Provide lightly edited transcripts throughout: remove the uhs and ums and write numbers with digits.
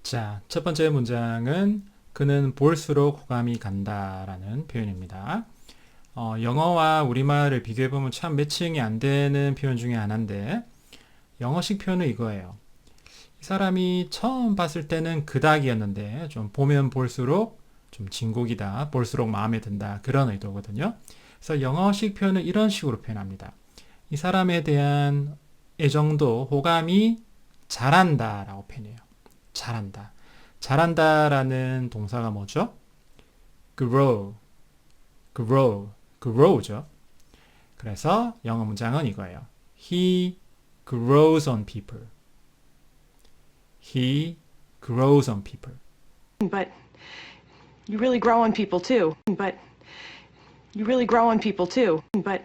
자, 첫 번째 문장은 그는 볼수록 호감이 간다라는 표현입니다. 영어와 우리말을 비교해보면 참 매칭이 안 되는 표현 중에 하나인데 영어식 표현은 이거예요. 이 사람이 처음 봤을 때는 그닥이었는데 좀 보면 볼수록 좀 진국이다, 볼수록 마음에 든다 그런 의도거든요. 그래서 영어식 표현은 이런 식으로 표현합니다. 이 사람에 대한 애정도 호감이 자란다라고 표현해요. 자란다. 자란다라는 동사가 뭐죠? grow, grow죠. 그래서 영어 문장은 이거예요. He grows on people. He grows on people. But you really grow on people too. But you really grow on people too. But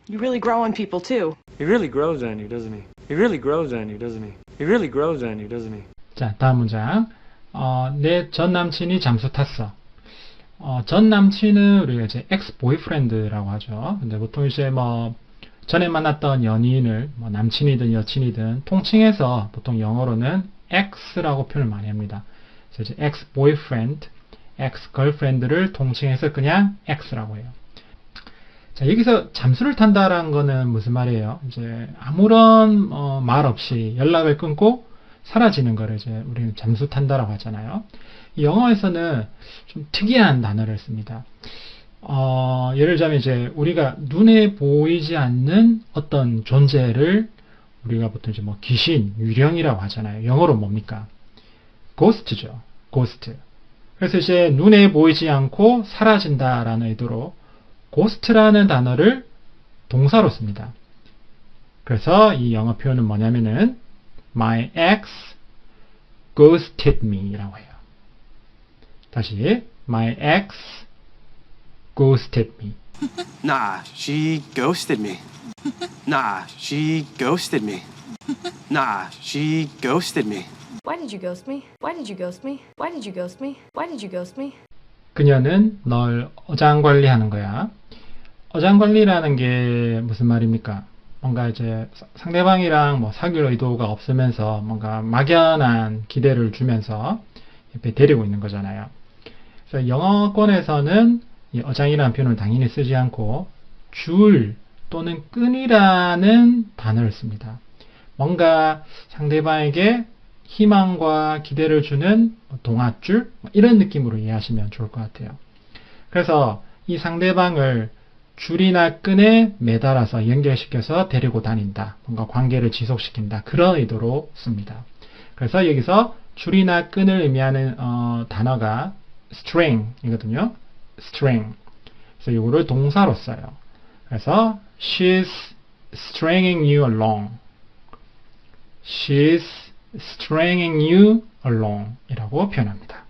you really grow on people too. He really grows on you, doesn't he? He really grows on you, doesn't he? He really grows on you, doesn't he? 자, 다음 문장. 내 전 남친이 잠수 탔어. 전 남친은 우리가 이제 ex-boyfriend라고 하죠. 근데 보통 이제 뭐 전에 만났던 연인을 뭐 남친이든 여친이든 통칭해서 보통 영어로는 ex라고 표현을 많이 합니다. 그래서 이제 ex-boyfriend, ex-girlfriend를 통칭해서 그냥 ex라고 해요. 자, 여기서 잠수를 탄다라는 거는 무슨 말이에요? 이제 아무런 말 없이 연락을 끊고 사라지는 거를 이제 우리는 잠수 탄다라고 하잖아요. 이 영어에서는 좀 특이한 단어를 씁니다. 예를 들자면 이제 우리가 눈에 보이지 않는 어떤 존재를 우리가 보통 이제 뭐 귀신, 유령이라고 하잖아요. 영어로 뭡니까? ghost죠. ghost. 그래서 이제 눈에 보이지 않고 사라진다라는 의도로 ghost라는 단어를 동사로 씁니다. 그래서 이 영어 표현은 뭐냐면은 My ex ghosted me 라고 해요. 다시 My ex ghosted me. Nah, she ghosted me. Nah, she ghosted me. Nah, she ghosted me. Why did you ghost me? Why did you ghost me? Why did you ghost me? Why did you ghost me? 그녀는 널 어장관리하는 거야. 어장관리라는 게 무슨 말입니까? 뭔가 이제 상대방이랑 뭐 사귈 의도가 없으면서 뭔가 막연한 기대를 주면서 옆에 데리고 있는 거잖아요. 그래서 영어권에서는 이 어장이라는 표현을 당연히 쓰지 않고 줄 또는 끈이라는 단어를 씁니다. 뭔가 상대방에게 희망과 기대를 주는 동아줄 이런 느낌으로 이해하시면 좋을 것 같아요. 그래서 이 상대방을 줄이나 끈에 매달아서 연결시켜서 데리고 다닌다. 뭔가 관계를 지속시킨다. 그런 의도로 씁니다. 그래서 여기서 줄이나 끈을 의미하는 단어가 string이거든요. string. 그래서 이거를 동사로 써요. 그래서 she's stringing you along. She's stringing you along 이라고 표현합니다.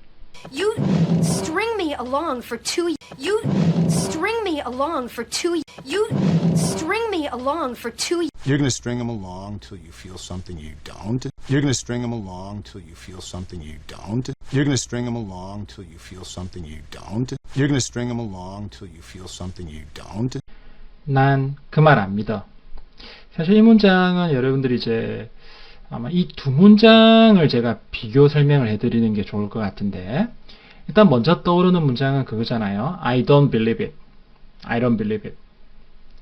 You string me along for 2 You string me along for 2 You string me along for 2 You're going to string them along till you feel something you don't. You're going to string them along till you feel something you don't. You're going to string them along till you feel something you don't. You're going to string them along till you feel something you don't. 난 그 말 안 믿어. 사실 이 문장은 여러분들이 이제 아마 이 두 문장을 제가 비교 설명을 해드리는 게 좋을 것 같은데 일단 먼저 떠오르는 문장은 그거잖아요. I don't believe it. I don't believe it.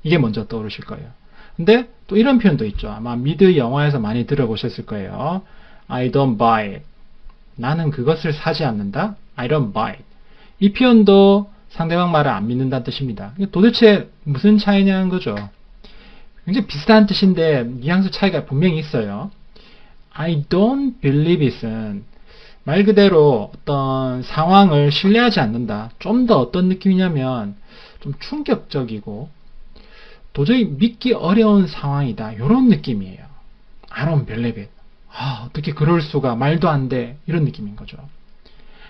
이게 먼저 떠오르실 거예요. 근데 또 이런 표현도 있죠. 아마 미드 영화에서 많이 들어보셨을 거예요. I don't buy it. 나는 그것을 사지 않는다. I don't buy it. 이 표현도 상대방 말을 안 믿는다는 뜻입니다. 도대체 무슨 차이냐는 거죠. 굉장히 비슷한 뜻인데 뉘앙스 차이가 분명히 있어요. I don't believe it은 말 그대로 어떤 상황을 신뢰하지 않는다. 좀 더 어떤 느낌이냐면 좀 충격적이고 도저히 믿기 어려운 상황이다. 이런 느낌이에요. I don't believe it. 어떻게 그럴 수가 말도 안 돼. 이런 느낌인 거죠.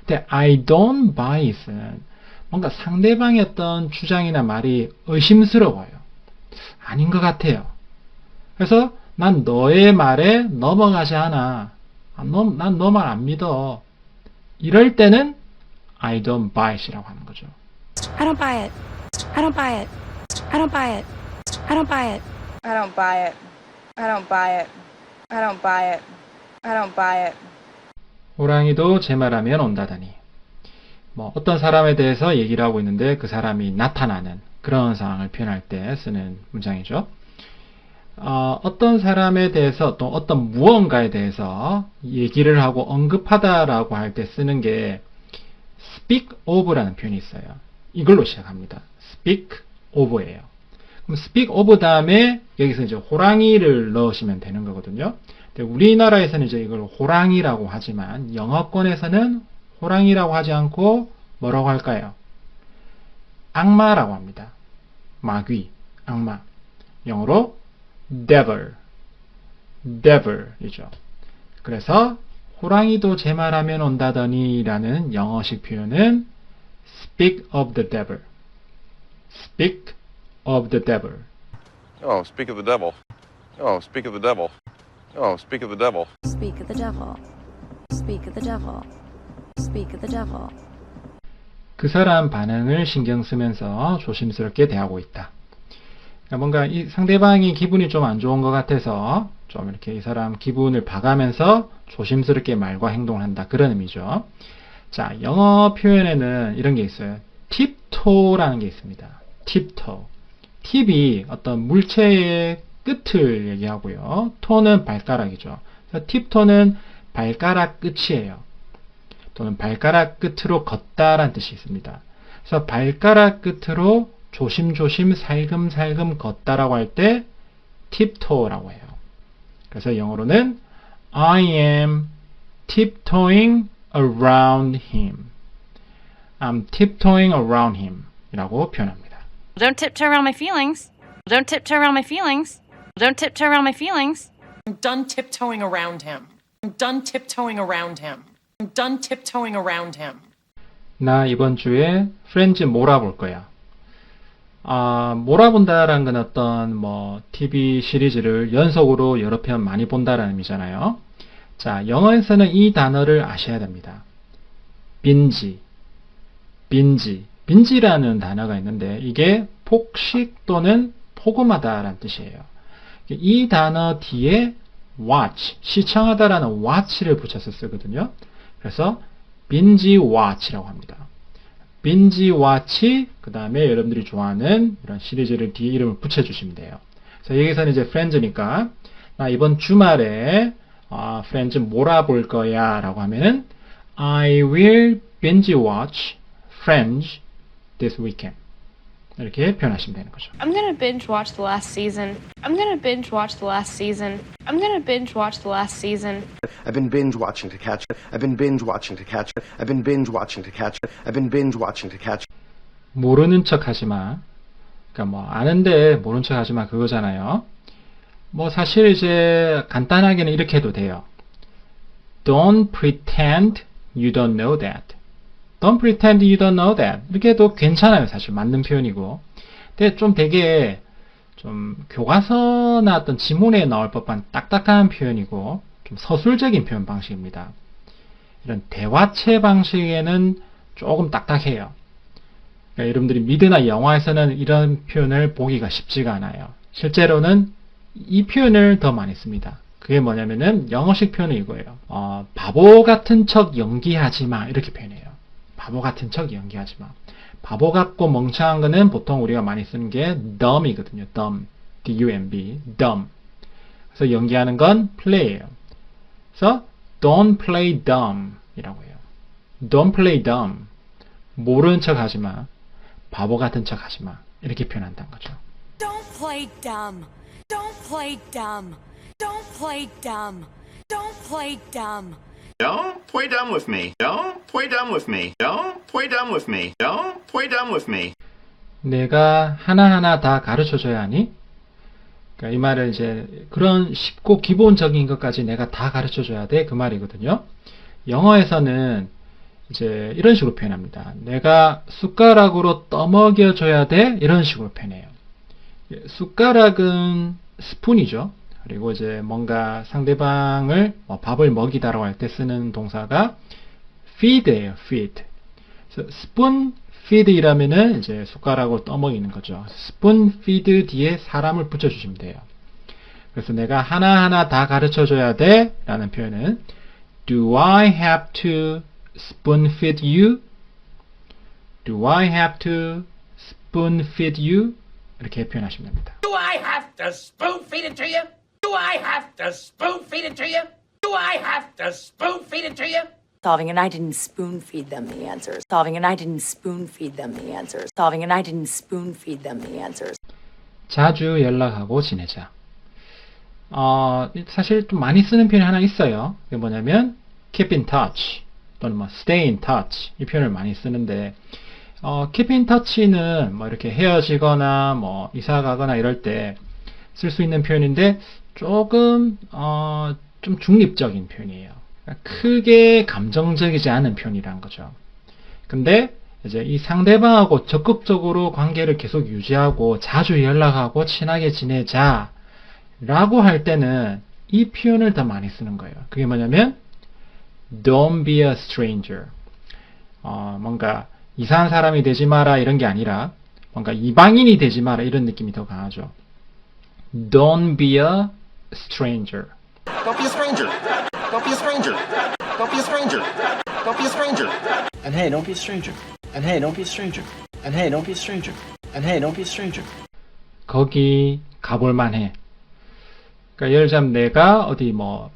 근데 I don't buy it은 뭔가 상대방의 어떤 주장이나 말이 의심스러워요. 아닌 것 같아요. 그래서 난 너의 말에 넘어가지 않아. 난 너 말 안 믿어. 이럴 때는 I don't buy it이라고 하는 거죠. I don't buy it. I don't buy it. I don't buy it. I don't buy it. I don't buy it. I don't buy it. I don't buy it. I don't buy it. 호랑이도 제 말하면 온다더니. 뭐 어떤 사람에 대해서 얘기를 하고 있는데 그 사람이 나타나는 그런 상황을 표현할 때 쓰는 문장이죠. 어떤 사람에 대해서 또 어떤 무언가에 대해서 얘기를 하고 언급하다라고 할 때 쓰는 게 speak of라는 표현이 있어요. 이걸로 시작합니다. speak of예요. 그럼 speak of 다음에 여기서 이제 호랑이를 넣으시면 되는 거거든요. 근데 우리나라에서는 이제 이걸 호랑이라고 하지만 영어권에서는 호랑이라고 하지 않고 뭐라고 할까요? 악마라고 합니다. 마귀, 악마. 영어로 devil, devil이죠. 그래서 호랑이도 제 말하면 온다더니 라는 영어식 표현은 speak of the devil, speak of the devil. Oh, speak of the devil. Oh, speak of the devil. Oh, speak of the devil. Speak of the devil. Speak of the devil. Speak of the devil. 그 사람 반응을 신경 쓰면서 조심스럽게 대하고 있다. 그러니까 뭔가 이 상대방이 기분이 좀 안 좋은 것 같아서 좀 이렇게 이 사람 기분을 봐가면서 조심스럽게 말과 행동을 한다. 그런 의미죠. 자, 영어 표현에는 이런 게 있어요. tiptoe라는 게 있습니다. tiptoe. 팁이 어떤 물체의 끝을 얘기하고요. toe는 발가락이죠. tiptoe는 발가락 끝이에요. 또는 발가락 끝으로 걷다라는 뜻이 있습니다. 그래서 발가락 끝으로 조심조심 살금살금 걷다라고 할 때 tiptoe라고 해요. 그래서 영어로는 I am tiptoeing around him. I'm tiptoeing around him 이라고 표현합니다. Don't tiptoe around my feelings. Don't tiptoe around my feelings. Don't tiptoe around my feelings. I'm done tiptoeing around him. I'm done tiptoeing around him. I'm done tiptoeing around him. 나 이번 주에 프렌즈 몰아볼 거야. 몰아본다라는 건 어떤 TV 시리즈를 연속으로 여러 편 많이 본다라는 의미잖아요. 자, 영어에서는 이 단어를 아셔야 됩니다. 빈지라는 단어가 있는데 이게 폭식 또는 포금하다라는 뜻이에요. 이 단어 뒤에 watch, 시청하다라는 watch를 붙여서 쓰거든요. 그래서 binge watch라고 합니다. binge watch, 그 다음에 여러분들이 좋아하는 이런 시리즈를 뒤에 이름을 붙여주시면 돼요. 그래서 여기서는 이제 프렌즈니까 나 이번 주말에 프렌즈 몰아볼 거야 라고 하면은 I will binge watch Friends this weekend. 이렇게 표현하시면 되는 거죠. I'm gonna binge watch the last season. I'm gonna binge watch the last season. I'm gonna binge watch the last season. I've been binge watching to catch. I've been binge watching to catch. I've been binge watching to catch. I've been binge watching to catch. 모르는 척 하지 마. 그러니까 아는데 모른 척 하지 마 그거잖아요. 사실 이제 간단하게는 이렇게 해도 돼요. Don't pretend you don't know that. Don't pretend you don't know that. 이렇게 해도 괜찮아요. 사실 맞는 표현이고. 근데 좀 되게 좀 교과서나 어떤 지문에 나올 법한 딱딱한 표현이고 좀 서술적인 표현 방식입니다. 이런 대화체 방식에는 조금 딱딱해요. 그러니까 여러분들이 미드나 영화에서는 이런 표현을 보기가 쉽지가 않아요. 실제로는 이 표현을 더 많이 씁니다. 그게 뭐냐면은 영어식 표현은 이거예요. 바보 같은 척 연기하지 마 이렇게 표현해요. 바보 같은 척 연기하지 마. 바보 같고 멍청한 거는 보통 우리가 많이 쓰는 게 dumb이거든요. dumb, D-U-M-B, dumb. 그래서 연기하는 건 play예요. 그래서 don't play dumb 이라고 해요. don't play dumb. 모르는 척 하지 마. 바보 같은 척 하지 마. 이렇게 표현한다는 거죠. Don't play dumb. Don't play dumb. Don't play dumb. Don't play dumb. Don't play dumb with me. Don't play dumb with me. Don't play dumb with me. Don't play dumb with me. 내가 하나하나 다 가르쳐줘야 하니? 그러니까 이 말은 이제 그런 쉽고 기본적인 것까지 내가 다 가르쳐줘야 돼 그 말이거든요. 영어에서는 이제 이런 식으로 표현합니다. 내가 숟가락으로 떠먹여줘야 돼 이런 식으로 표현해요. 숟가락은 스푼이죠. 그리고 이제 뭔가 상대방을 밥을 먹이다라고 할 때 쓰는 동사가 feed예요. feed. 그래서 spoon feed이라면은 이제 숟가락으로 떠먹이는 거죠. spoon feed 뒤에 사람을 붙여주시면 돼요. 그래서 내가 하나하나 다 가르쳐줘야 돼 라는 표현은 Do I have to spoon feed you? Do I have to spoon feed you? 이렇게 표현하시면 됩니다. Do I have to spoon feed it to you? Do I have to spoon feed it to you? Do I have to spoon feed it to you? Solving and I didn't spoon feed them the answers. Solving and I didn't spoon feed them the answers. Solving and I didn't spoon feed them the answers. 자주 연락하고 지내자. 사실 좀 많이 쓰는 표현이 하나 있어요. 그게 뭐냐면 keep in touch 또는 뭐 stay in touch 이 표현을 많이 쓰는데 keep in touch는 뭐 이렇게 헤어지거나 뭐 이사 가거나 이럴 때 쓸 수 있는 표현인데 조금 좀 중립적인 표현이에요. 그러니까 크게 감정적이지 않은 표현이란 거죠. 근데 이제 이 상대방하고 적극적으로 관계를 계속 유지하고 자주 연락하고 친하게 지내자 라고 할 때는 이 표현을 더 많이 쓰는 거예요. 그게 뭐냐면 Don't be a stranger. 뭔가 이상한 사람이 되지 마라 이런 게 아니라 뭔가 이방인이 되지 마라 이런 느낌이 더 강하죠. Don't be a stranger. Don't be a stranger. Don't be a stranger. Don't be a stranger. Don't be a stranger. And hey, don't be a stranger. And hey, don't be a stranger. And hey, don't be a stranger. And hey, don't be a stranger. 거기 가볼 만해. 그러니까 예를 들자면 내가 어디 뭐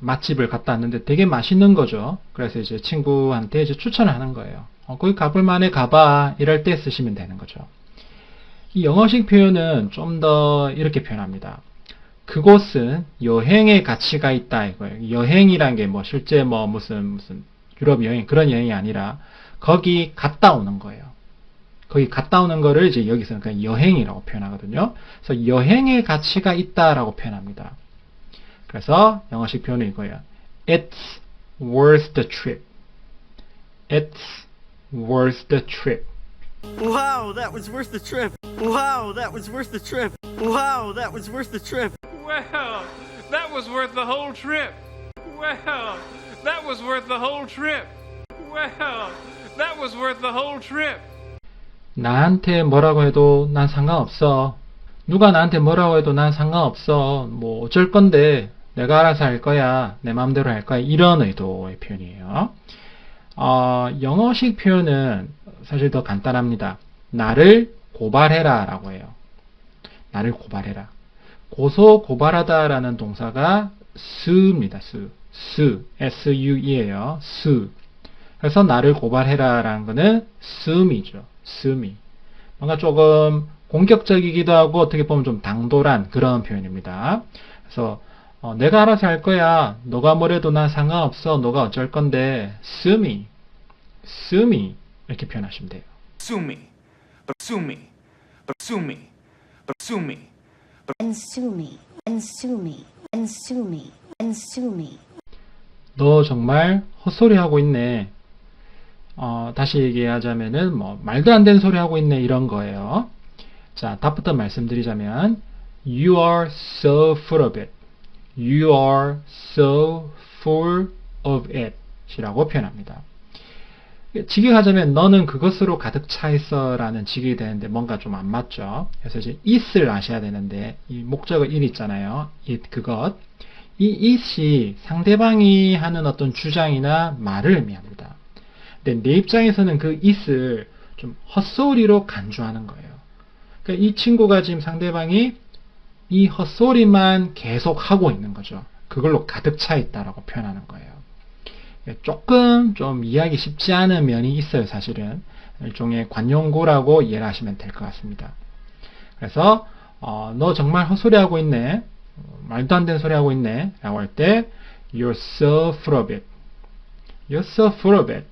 맛집을 갔다 왔는데 되게 맛있는 거죠. 그래서 이제 친구한테 이제 추천을 하는 거예요. 거기 가볼 만해 가봐. 이럴 때 쓰시면 되는 거죠. 이 영어식 표현은 좀 더 이렇게 표현합니다. 그곳은 여행의 가치가 있다 이거예요. 여행이란 게 뭐 실제 뭐 무슨 유럽 여행 그런 여행이 아니라 거기 갔다 오는 거예요. 거기 갔다 오는 거를 이제 여기서는 그냥 여행이라고 표현하거든요. 그래서 여행의 가치가 있다라고 표현합니다. 그래서 영어식 표현은 이거예요. It's worth the trip. It's worth the trip. Wow, that was worth the trip. Wow, that was worth the trip. Wow, that was worth the trip. Well, that was worth the whole trip. Well, that was worth the whole trip. Well, that was worth the whole trip. 나한테 뭐라고 해도 난 상관없어. 누가 나한테 뭐라고 해도 난 상관없어. 뭐 어쩔 건데 내가 알아서 할 거야. 내 마음대로 할 거야. 이런 의도의 표현이에요. 영어식 표현은 사실 더 간단합니다. 나를 고발해라 라고 해요. 나를 고발해라. 고소 고발하다 라는 동사가 su입니다. su. S-U-E예요. su. 그래서 나를 고발해라 라는 거는 sume이죠. sumi. 뭔가 조금 공격적이기도 하고 어떻게 보면 좀 당돌한 그런 표현입니다. 그래서 내가 알아서 할 거야. 너가 뭐래도 난 상관없어. 너가 어쩔 건데 sue me. sue me. 이렇게 표현하시면 돼요. Sue me. But sue me. But sue me. But sue me. And sue me. And sue me. And sue me. And sue me. 너 정말 헛소리 하고 있네. 다시 얘기하자면은 뭐 말도 안 되는 소리 하고 있네 이런 거예요. 자, 답부터 말씀드리자면 You are so full of it. You are so full of it 이라고 표현합니다. 직역하자면 너는 그것으로 가득 차 있어 라는 직역이 되는데 뭔가 좀 안 맞죠. 그래서 이제 it을 아셔야 되는데 이 목적어 it 있잖아요. it, 그것. 이 it이 상대방이 하는 어떤 주장이나 말을 의미합니다. 근데 내 입장에서는 그 it을 좀 헛소리로 간주하는 거예요. 그러니까 이 친구가 지금 상대방이 이 헛소리만 계속 하고 있는 거죠. 그걸로 가득 차 있다라고 표현하는 거예요. 조금 좀 이해하기 쉽지 않은 면이 있어요. 사실은 일종의 관용구라고 이해를 하시면 될 것 같습니다. 그래서 너 정말 헛소리 하고 있네. 말도 안 되는 소리 하고 있네 라고 할 때 You're so full of it. You're so full of it.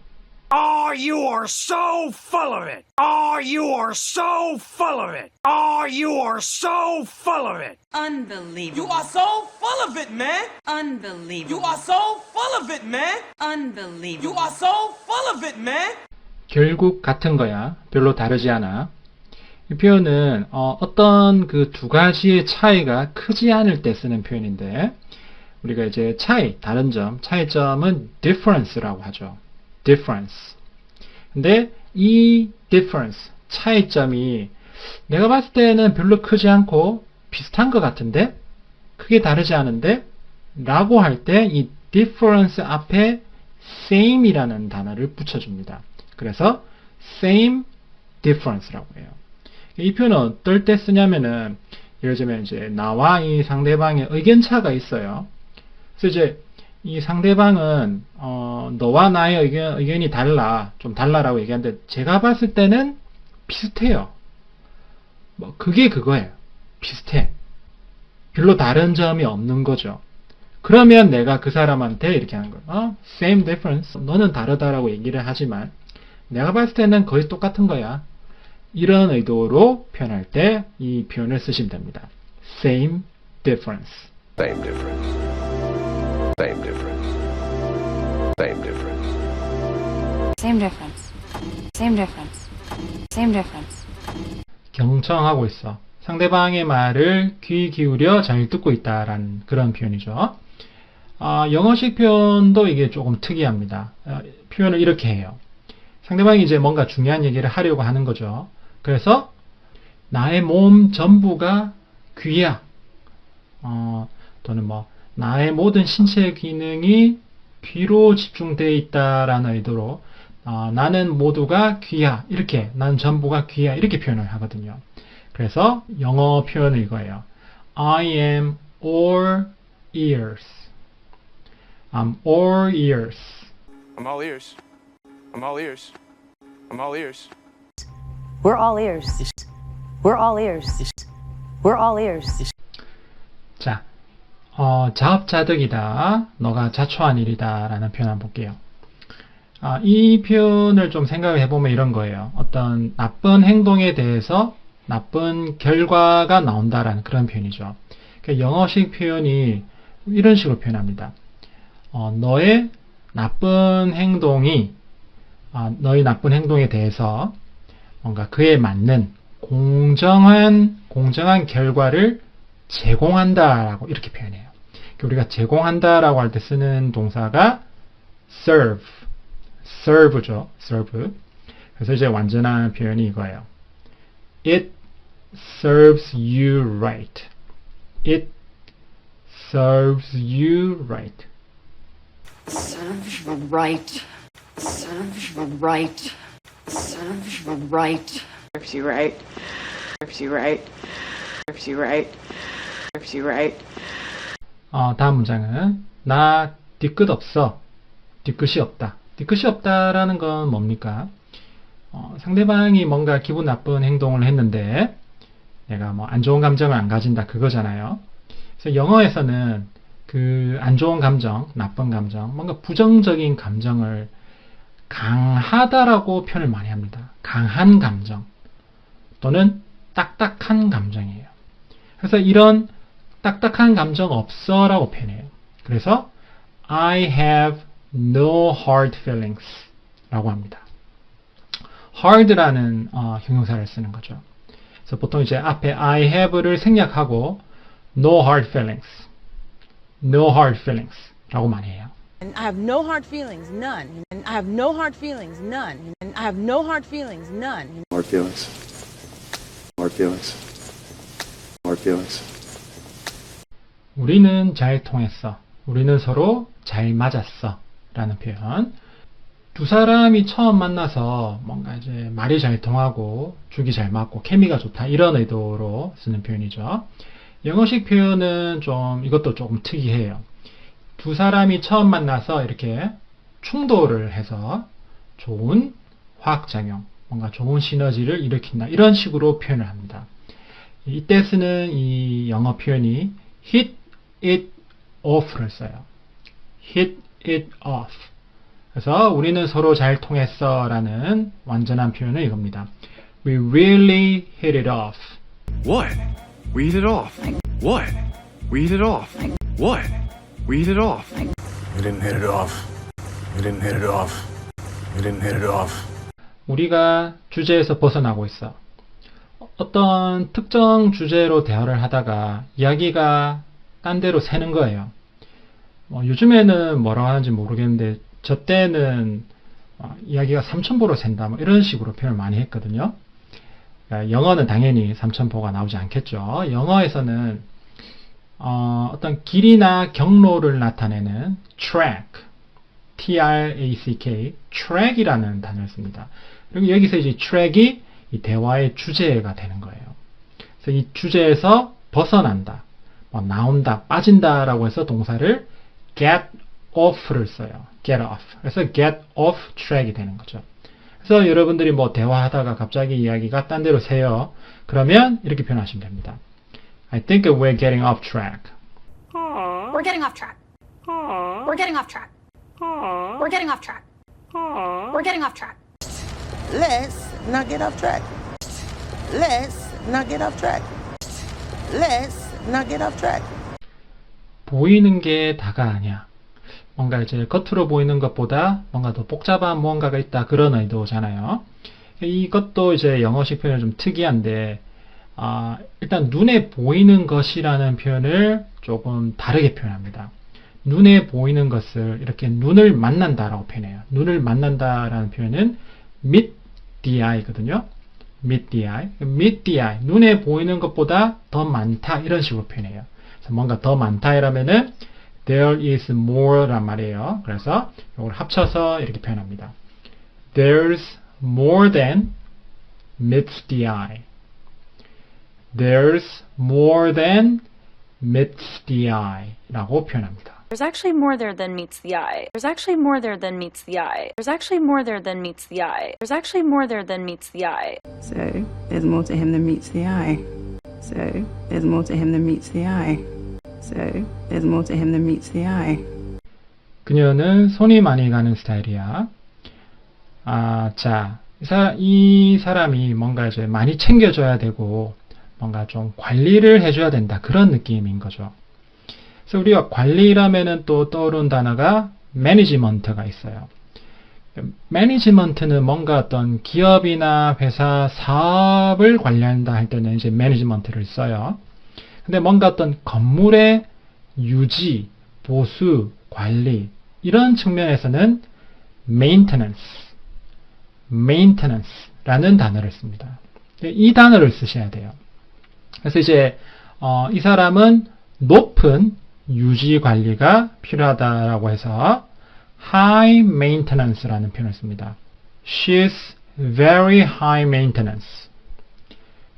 Oh, you are so full of it. Oh, you are so full of it. Oh, you are so full of it. Unbelievable. You are so full of it, man. Unbelievable. You are so full of it, man. Unbelievable. You are so full of it, man. 결국 같은 거야. 별로 다르지 않아. 이 표현은 어떤 그 두 가지의 차이가 크지 않을 때 쓰는 표현인데 우리가 이제 다른 점, 차이점은 difference라고 하죠. difference. 근데 이 difference, 차이점이 내가 봤을 때는 별로 크지 않고 비슷한 것 같은데 크게 다르지 않은데 라고 할 때 이 difference 앞에 same이라는 단어를 붙여줍니다. 그래서 same difference라고 해요. 이 표현은 어떨 때 쓰냐면은 예를 들면 이제 나와 이 상대방의 의견 차가 있어요. 그래서 이제 이 상대방은 너와 나의 의견이 달라, 좀 달라라고 얘기하는데 제가 봤을 때는 비슷해요. 뭐 그게 그거예요. 비슷해. 별로 다른 점이 없는 거죠. 그러면 내가 그 사람한테 이렇게 하는 거예요. same difference. 너는 다르다라고 얘기를 하지만 내가 봤을 때는 거의 똑같은 거야. 이런 의도로 표현할 때 이 표현을 쓰시면 됩니다. same difference. Same difference. Same difference. Same difference. Same difference. Same difference. Same difference. 경청하고 있어. 상대방의 말을 귀 기울여 잘 듣고 있다라는 그런 표현이죠. 영어식 표현도 이게 조금 특이합니다. 표현을 이렇게 해요. 상대방이 이제 뭔가 중요한 얘기를 하려고 하는 거죠. 그래서 나의 몸 전부가 귀야. 또는 뭐 나의 모든 신체 기능이 귀로 집중되어 있다라는 의도로 나는 모두가 귀야. 이렇게 나는 전부가 귀야. 이렇게 표현을 하거든요. 그래서 영어 표현은 이거예요. I am all ears. I'm all ears. I'm all ears. I'm all ears. I'm all ears. We're all ears. We're all ears. We're all ears. 자, 자업자득이다. 너가 자초한 일이다. 라는 표현 한번 볼게요. 이 표현을 좀 생각을 해보면 이런 거예요. 어떤 나쁜 행동에 대해서 나쁜 결과가 나온다라는 그런 표현이죠. 그러니까 영어식 표현이 이런 식으로 표현합니다. 너의 나쁜 행동이 너의 나쁜 행동에 대해서 뭔가 그에 맞는 공정한 결과를 제공한다라고 이렇게 표현해요. 우리가 제공한다라고 할 때 쓰는 동사가 serve죠. serve. 그래서 이제 완전한 표현이 이거예요. It serves you right. It serves you right. Serves you right. Serves you right. Serves you right. Serves you right. Serves you right. Serves you right. Serves you right. 다음 문장은 나 뒤끝 없어. 뒤끝이 없다. 뒤끝이 없다라는 건 뭡니까? 상대방이 뭔가 기분 나쁜 행동을 했는데 내가 뭐 안 좋은 감정을 안 가진다 그거잖아요. 그래서 영어에서는 그 안 좋은 감정, 나쁜 감정, 뭔가 부정적인 감정을 강하다라고 표현을 많이 합니다. 강한 감정 또는 딱딱한 감정이에요. 그래서 이런 딱딱한 감정 없어라고 표현해요. 그래서 I have no hard feelings 라고 합니다. hard라는 형용사를 쓰는 거죠. 그래서 보통 이제 앞에 I have를 생략하고 no hard feelings, no hard feelings 라고 많이 해요. And I have no hard feelings, none. And I have no hard feelings, none. And I have no hard feelings, none. Hard feelings. Hard feelings. Hard feelings. 우리는 잘 통했어. 우리는 서로 잘 맞았어. 라는 표현. 두 사람이 처음 만나서 뭔가 이제 말이 잘 통하고 죽이 잘 맞고 케미가 좋다. 이런 의도로 쓰는 표현이죠. 영어식 표현은 이것도 조금 특이해요. 두 사람이 처음 만나서 이렇게 충돌을 해서 좋은 화학작용, 뭔가 좋은 시너지를 일으킨다. 이런 식으로 표현을 합니다. 이때 쓰는 이 영어 표현이 hit it off를 써요. hit it off. 그래서 우리는 서로 잘 통했어 라는 완전한 표현은 이겁니다. We really hit it off. What? We hit it off. What? We hit it off. What? We hit it off. We didn't hit it off. We didn't hit it off. We didn't hit it off. 우리가 주제에서 벗어나고 있어. 어떤 특정 주제로 대화를 하다가 이야기가 딴 데로 새는 거예요. 요즘에는 뭐라고 하는지 모르겠는데 저 때는 이야기가 3000보로 샌다 뭐 이런 식으로 표현을 많이 했거든요. 영어는 당연히 3000보가 나오지 않겠죠. 영어에서는 어떤 길이나 경로를 나타내는 track, T-R-A-C-K, track이라는 단어를 씁니다. 그리고 여기서 이제 track이 이 대화의 주제가 되는 거예요. 그래서 이 주제에서 벗어난다, 뭐 나온다, 빠진다라고 해서 동사를 get off를 써요. get off. 그래서 get off track이 되는 거죠. 그래서 여러분들이 뭐 대화하다가 갑자기 이야기가 딴 데로 새요. 그러면 이렇게 표현하시면 됩니다. I think we're getting off track. We're getting off track. We're getting off track. We're getting off track. We're getting off track. Let's not get off track. Let's not get off track. Let's not get off track. 보이는 게 다가 아니야. 뭔가 이제 겉으로 보이는 것보다 뭔가 더 복잡한 무언가가 있다. 그런 의도잖아요. 이것도 이제 영어식 표현이 좀 특이한데, 일단 눈에 보이는 것이라는 표현을 조금 다르게 표현합니다. 눈에 보이는 것을 이렇게 눈을 만난다라고 표현해요. 눈을 만난다라는 표현은 meet the eye거든요. meet the eye. meet the eye. 눈에 보이는 것보다 더 많다. 이런 식으로 표현해요. 그래서 뭔가 더 많다 이라면은 there is more란 말이에요. 그래서 이걸 합쳐서 이렇게 표현합니다. There's more than meets the eye. There's more than meets the eye 라고 표현합니다. There's actually more there than meets the eye. There's actually more there than meets the eye. There's actually more there than meets the eye. There's actually more there than meets the eye. So, there's more to him than meets the eye. So, there's more to him than meets the eye. So, there's more to him than meets the eye. 그녀는 손이 많이 가는 스타일이야. 자, 이 사람이 뭔가 이제 많이 챙겨줘야 되고, 뭔가 좀 관리를 해줘야 된다. 그런 느낌인 거죠. 그래서 우리가 관리라면은 또 떠오르는 단어가 management가 있어요. management는 뭔가 어떤 기업이나 회사 사업을 관리한다 할 때는 이제 management를 써요. 근데 뭔가 어떤 건물의 유지, 보수, 관리 이런 측면에서는 maintenance라는 단어를 씁니다. 이 단어를 쓰셔야 돼요. 그래서 이제 이 사람은 높은 유지 관리가 필요하다라고 해서 high maintenance라는 표현을 씁니다. She's very high maintenance.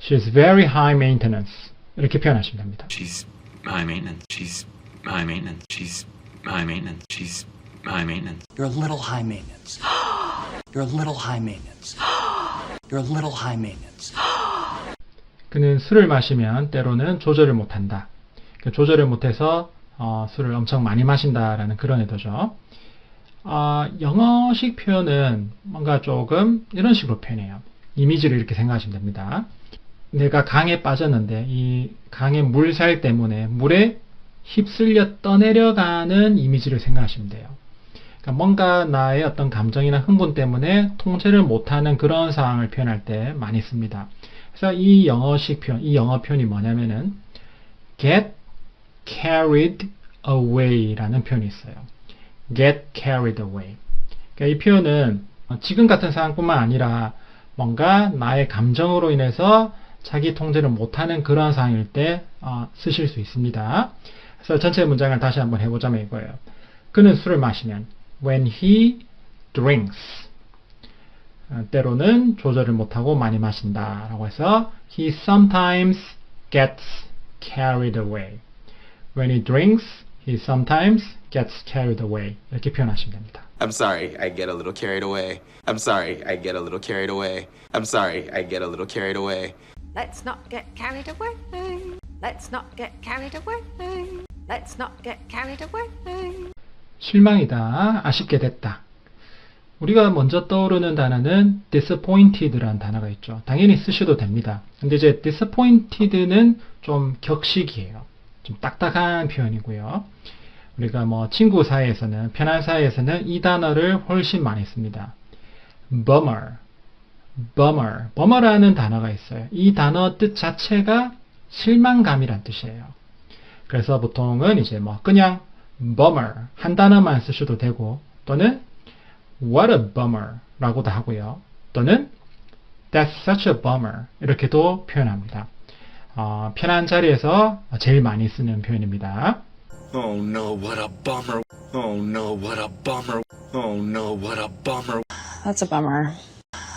She's very high maintenance. 이렇게 표현하시면 됩니다. She's high maintenance. She's high maintenance. She's high maintenance. She's high maintenance. You're a little high maintenance. You're a little high maintenance. You're a little high maintenance. 그는 술을 마시면 때로는 조절을 못한다. 조절을 못해서 술을 엄청 많이 마신다라는 그런 의도죠. 영어식 표현은 뭔가 조금 이런 식으로 표현해요. 이미지를 이렇게 생각하시면 됩니다. 내가 강에 빠졌는데 이 강의 물살 때문에 물에 휩쓸려 떠내려가는 이미지를 생각하시면 돼요. 그러니까 뭔가 나의 어떤 감정이나 흥분 때문에 통제를 못하는 그런 상황을 표현할 때 많이 씁니다. 그래서 이 영어식 표현, 이 영어 표현이 뭐냐면은 get carried away 라는 표현이 있어요. get carried away. 그러니까 이 표현은 지금 같은 상황뿐만 아니라 뭔가 나의 감정으로 인해서 자기 통제를 못하는 그런 상황일 때 쓰실 수 있습니다. 그래서 전체 문장을 다시 한번 해보자면 이거예요. 그는 술을 마시면 when he drinks 때로는 조절을 못하고 많이 마신다 라고 해서 he sometimes gets carried away. When he drinks, he sometimes gets carried away. 이렇게 표현하시면 됩니다. I'm sorry, I get a little carried away. I'm sorry, I get a little carried away. I'm sorry, I get a little carried away. Let's not get carried away. Let's not get carried away. Let's not get carried away. 실망이다. 아쉽게 됐다. 우리가 먼저 떠오르는 단어는 disappointed라는 단어가 있죠. 당연히 쓰셔도 됩니다. 근데 이제 disappointed는 좀 격식이에요. 좀 딱딱한 표현이고요. 우리가 뭐 친구 사이에서는, 편한 사이에서는 이 단어를 훨씬 많이 씁니다. bummer라는 단어가 있어요. 이 단어 뜻 자체가 실망감이란 뜻이에요. 그래서 보통은 이제 뭐 그냥 bummer 한 단어만 쓰셔도 되고, 또는 what a bummer 라고도 하고요. 또는 that's such a bummer 이렇게도 표현합니다. 편한 자리에서 제일 많이 쓰는 표현입니다. Oh no, what a bummer. Oh no, what a bummer. Oh no, what a bummer. That's a bummer.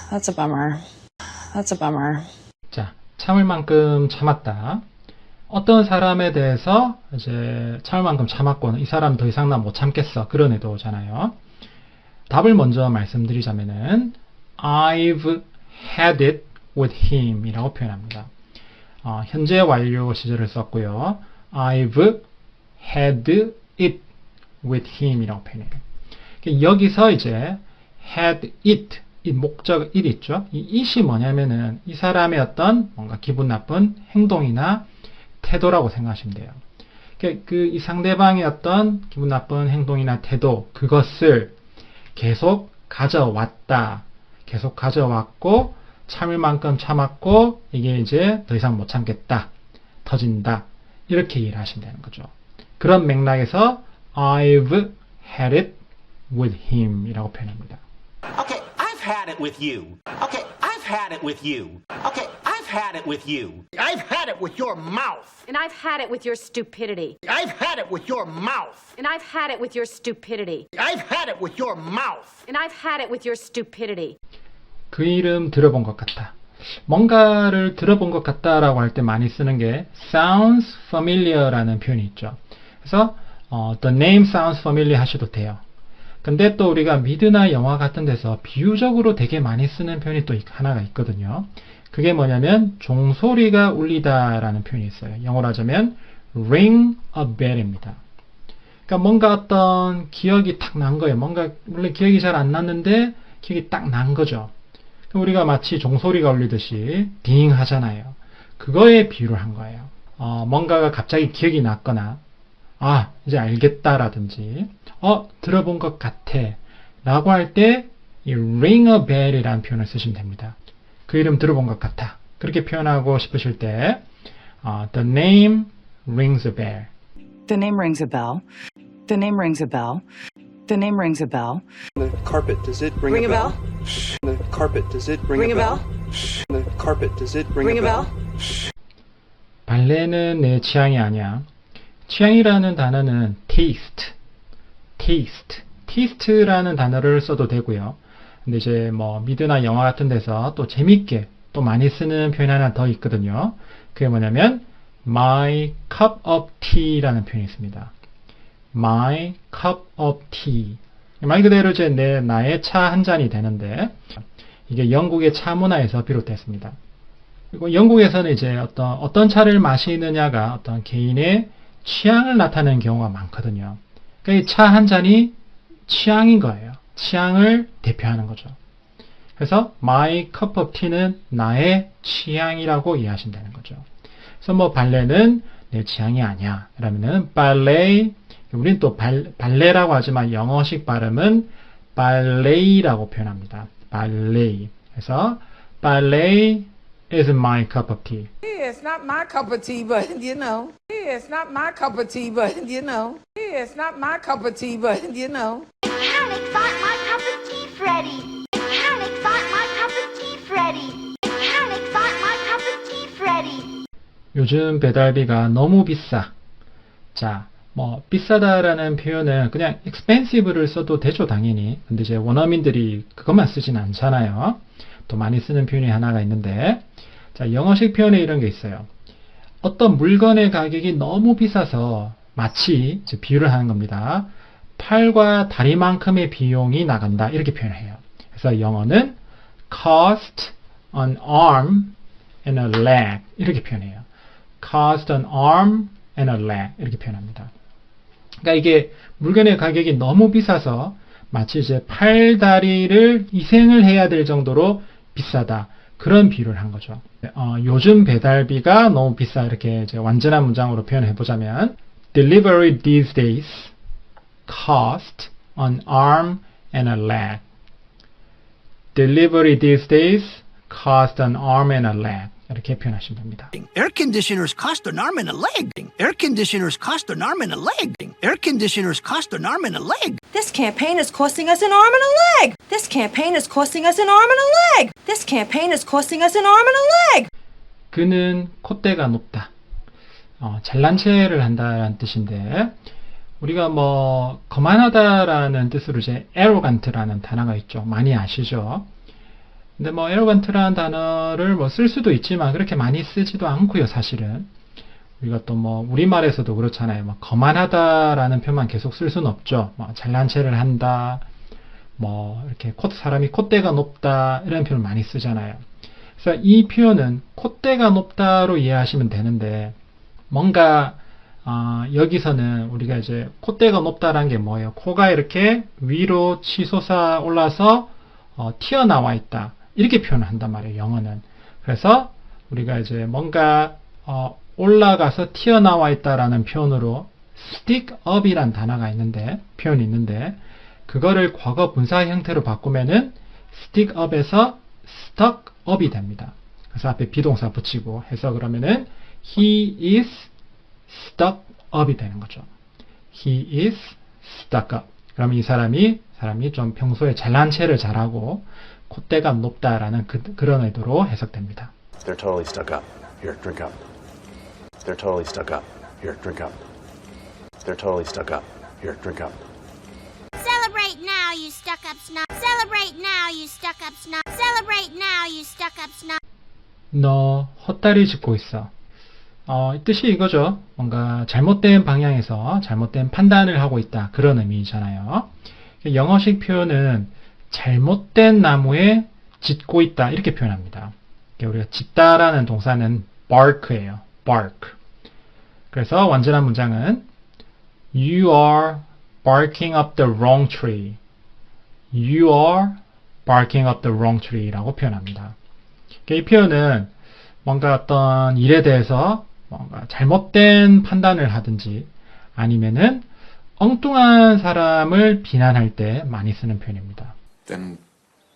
That's a bummer. That's a bummer. 자, 참을 만큼 참았다. 어떤 사람에 대해서 이제 참을 만큼 참았고 이 사람 더 이상 나 못 참겠어. 그런 의도잖아요. 답을 먼저 말씀드리자면은 I've had it with him 이라고 표현합니다. 현재 완료 시제를 썼고요. I've had it with him 이라고 표현해요. 여기서 이제 had it, 이 목적 it 있죠? 이 it이 뭐냐면은 이 사람의 어떤 뭔가 기분 나쁜 행동이나 태도라고 생각하시면 돼요. 이 상대방의 어떤 기분 나쁜 행동이나 태도, 그것을 계속 가져왔다. 계속 가져왔고, 참을 만큼 참았고, 이게 이제 더 이상 못 참겠다. 터진다. 이렇게 이해를 하시면 되는 거죠. 그런 맥락에서 I've had it with him 이라고 표현합니다. Okay, I've had it with you. Okay, I've had it with you. Okay, I've had it with you. I've had it with your mouth. And I've had it with your stupidity. I've had it with your mouth. And I've had it with your stupidity. I've had it with your mouth. And I've had it with your stupidity. 그 이름 들어본 것 같다. 뭔가를 들어본 것 같다라고 할 때 많이 쓰는 게 sounds familiar라는 표현이 있죠. 그래서 the name sounds familiar 하셔도 돼요. 근데 또 우리가 미드나 영화 같은 데서 비유적으로 되게 많이 쓰는 표현이 또 하나가 있거든요. 그게 뭐냐면 종소리가 울리다라는 표현이 있어요. 영어로 하자면 ring a bell입니다. 그러니까 뭔가 어떤 기억이 딱 난 거예요. 뭔가 원래 기억이 잘 안 났는데 기억이 딱 난 거죠. 우리가 마치 종소리가 울리듯이 딩 하잖아요. 그거에 비유를 한 거예요. 뭔가가 갑자기 기억이 났거나 이제 알겠다라든지 들어본 것 같아 라고 할 때 이 ring a bell이라는 표현을 쓰시면 됩니다. 그 이름 들어본 것 같아. 그렇게 표현하고 싶으실 때 the name rings a bell. The name rings a bell. The name rings a bell. The name rings a bell. The carpet, does it ring a bell? The carpet, does it ring a bell? The carpet, does it ring a bell? 발레는 내 취향이 아니야. 취향이라는 단어는 taste. taste라는 단어를 써도 되고요. 근데 이제 뭐 미드나 영화 같은 데서 또 재밌게 또 많이 쓰는 표현 하나 더 있거든요. 그게 뭐냐면 my cup of tea라는 표현이 있습니다. my cup of tea. 말 그대로 이제 나의 차 한 잔이 되는데 이게 영국의 차 문화에서 비롯됐습니다. 그리고 영국에서는 이제 어떤 차를 마시느냐가 어떤 개인의 취향을 나타내는 경우가 많거든요. 그러니까 이 차 한 잔이 취향인 거예요. 취향을 대표하는 거죠. 그래서 my cup of tea는 나의 취향이라고 이해하시면 되는 거죠. 그래서 뭐 발레는 내 취향이 아니야. 그러면은 ballet, 우리는 또 발레라고 하지만 영어식 발음은 ballet라고 표현합니다. ballet. 그래서 ballet is my cup of tea. Yeah, it's not my cup of tea, but you know. Yeah, it's not my cup of tea, but you know. Yeah, it's not my cup of tea, but you know. Panic find my cup of tea, Freddy. Panic find my cup of tea, Freddy. Panic find my cup of tea, Freddy. 요즘 배달비가 너무 비싸. 자, 뭐 비싸다라는 표현은 그냥 expensive를 써도 되죠, 당연히. 근데 이제 원어민들이 그것만 쓰진 않잖아요. 또 많이 쓰는 표현이 하나가 있는데, 자, 영어식 표현에 이런 게 있어요. 어떤 물건의 가격이 너무 비싸서 마치 이제 비유를 하는 겁니다. 팔과 다리만큼의 비용이 나간다. 이렇게 표현해요. 그래서 영어는 cost an arm and a leg. 이렇게 표현해요. cost an arm and a leg. 이렇게 표현합니다. 그러니까 이게 물건의 가격이 너무 비싸서 마치 이제 팔, 다리를 희생을 해야 될 정도로 비싸다. 그런 비유를 한 거죠. 요즘 배달비가 너무 비싸. 이렇게 이제 완전한 문장으로 표현해 보자면 Delivery these days cost an arm and a leg. Delivery these days cost an arm and a leg. 이렇게 표현하시면 됩니다. Air conditioners cost an arm and a leg. Air conditioners cost an arm and a leg. Air conditioners cost an arm and a leg. This campaign is costing us an arm and a leg. This campaign is costing us an arm and a leg. This campaign is costing us an arm and a leg. 그는 콧대가 높다. 잘난 체를 한다라는 뜻인데, 우리가 뭐 거만하다라는 뜻으로 이제 arrogant라는 단어가 있죠. 많이 아시죠? 근데 뭐 arrogant라는 단어를 뭐 쓸 수도 있지만 그렇게 많이 쓰지도 않고요, 사실은. 우리가 또 뭐 우리말에서도 그렇잖아요. 뭐 거만하다라는 표현만 계속 쓸 수는 없죠. 뭐 잘난 체를 한다, 뭐 이렇게 사람이 콧대가 높다 이런 표현을 많이 쓰잖아요. 그래서 이 표현은 콧대가 높다로 이해하시면 되는데, 뭔가 여기서는 우리가 이제 콧대가 높다라는 게 뭐예요? 코가 이렇게 위로 치솟아 올라서 튀어나와 있다, 이렇게 표현을 한단 말이에요, 영어는. 그래서 우리가 이제 뭔가 올라가서 튀어나와 있다라는 표현으로 stick up이란 단어가 있는데, 표현이 있는데, 그거를 과거 분사 형태로 바꾸면은 stick up에서 stuck up이 됩니다. 그래서 앞에 비동사 붙이고 해서 그러면은 he is stuck up이 되는 거죠. He is stuck up. 그러면 이 사람이 좀 평소에 잘난 체를 잘하고 콧대가 높다라는 그런 의도로 해석됩니다. They're totally stuck up. Here, drink up. They're totally stuck up. Here, drink up. They're totally stuck up. Here, drink up. Celebrate now, you stuck-up snob. Celebrate now, you stuck-up snob. Celebrate now, you stuck-up snob. 너 헛다리 짚고 있어. 이 뜻이 이거죠. 뭔가 잘못된 방향에서 잘못된 판단을 하고 있다, 그런 의미잖아요. 영어식 표현은 잘못된 나무에 짚고 있다, 이렇게 표현합니다. 우리가 짚다라는 동사는 bark예요. bark. 그래서 완전한 문장은 You are barking up the wrong tree. You are barking up the wrong tree 라고 표현합니다. 이 표현은 뭔가 어떤 일에 대해서 뭔가 잘못된 판단을 하든지 아니면은 엉뚱한 사람을 비난할 때 많이 쓰는 표현입니다. Then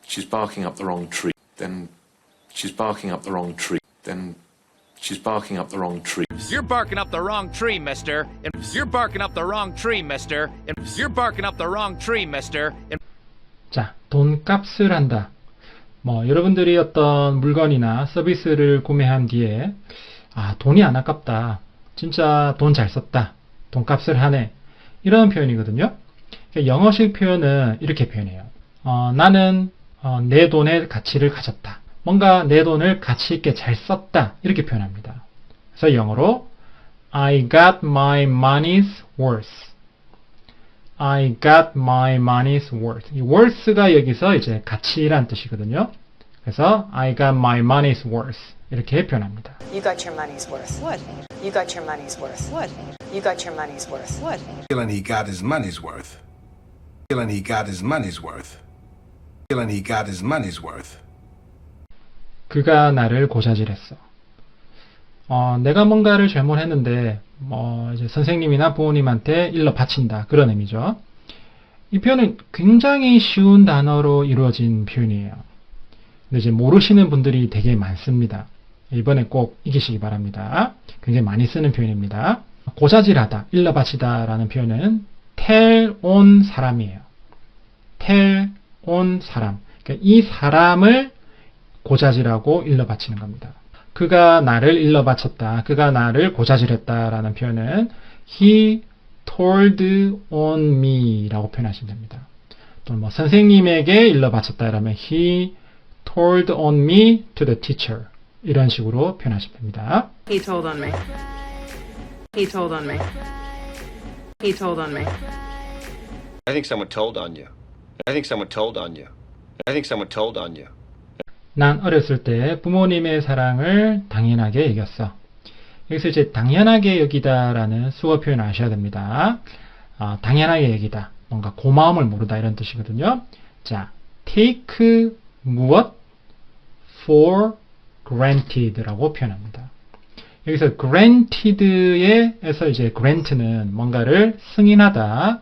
she's barking up the wrong tree. Then she's barking up the wrong tree. Then she's barking up the wrong tree. You're barking up the wrong tree, mister. You're barking up the wrong tree, mister. You're barking up the wrong tree, mister. 자, 돈값을 한다. 뭐 여러분들이 어떤 물건이나 서비스를 구매한 뒤에 돈이 안 아깝다, 진짜 돈 잘 썼다, 돈값을 하네, 이런 표현이거든요. 영어식 표현은 이렇게 표현해요. 나는 내 돈의 가치를 가졌다, 뭔가 내 돈을 가치 있게 잘 썼다, 이렇게 표현합니다. 그래서 영어로 I got my money's worth. I got my money's worth. 이 worth가 여기서 이제 가치란 뜻이거든요. 그래서 I got my money's worth 이렇게 표현합니다. You got your money's worth. What? You got your money's worth. What? You got your money's worth. What? Feeling he got his money's worth. Feeling he got his money's worth. Feeling he got his money's worth. 그가 나를 고자질했어. 내가 뭔가를 잘못했는데 이제 선생님이나 부모님한테 일러 바친다, 그런 의미죠. 이 표현은 굉장히 쉬운 단어로 이루어진 표현이에요. 근데 이제 모르시는 분들이 되게 많습니다. 이번에 꼭 익히시기 바랍니다. 굉장히 많이 쓰는 표현입니다. 고자질하다, 일러 바치다라는 표현은 tell on 사람이에요. tell on 사람. 그러니까 이 사람을 고자질하고 일러 바치는 겁니다. 그가 나를 일러 바쳤다, 그가 나를 고자질했다라는 표현은 he told on me 라고 표현하시면 됩니다. 또는 뭐 선생님에게 일러 바쳤다라면 he told on me to the teacher, 이런 식으로 표현하시면 됩니다. He told on me. He told on me. He told on me. I think someone told on you. I think someone told on you. I think someone told on you. 난 어렸을 때 부모님의 사랑을 당연하게 여겼어. 여기서 이제 당연하게 여기다라는 수어 표현을 아셔야 됩니다. 당연하게 여기다, 뭔가 고마움을 모르다, 이런 뜻이거든요. 자, take 무엇? for granted라고 표현합니다. 여기서 granted에서 이제 grant는 뭔가를 승인하다,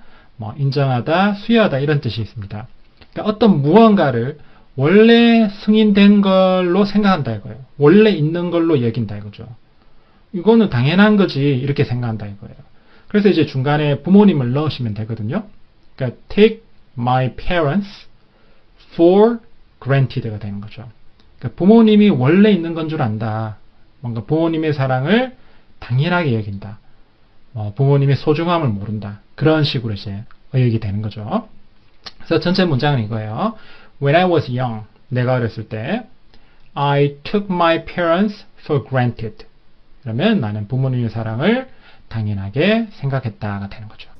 인정하다, 수여하다, 이런 뜻이 있습니다. 그러니까 어떤 무언가를 원래 승인된 걸로 생각한다 이거예요. 원래 있는 걸로 여긴다 이거죠. 이거는 당연한 거지, 이렇게 생각한다 이거예요. 그래서 이제 중간에 부모님을 넣으시면 되거든요. 그러니까 take my parents for granted가 되는 거죠. 그러니까 부모님이 원래 있는 건 줄 안다. 뭔가 부모님의 사랑을 당연하게 여긴다. 부모님의 소중함을 모른다. 그런 식으로 이제 의역이 되는 거죠. 그래서 전체 문장은 이거예요. When I was young, 내가 어렸을 때 I took my parents for granted. 그러면 나는 부모님의 사랑을 당연하게 생각했다가 되는 거죠.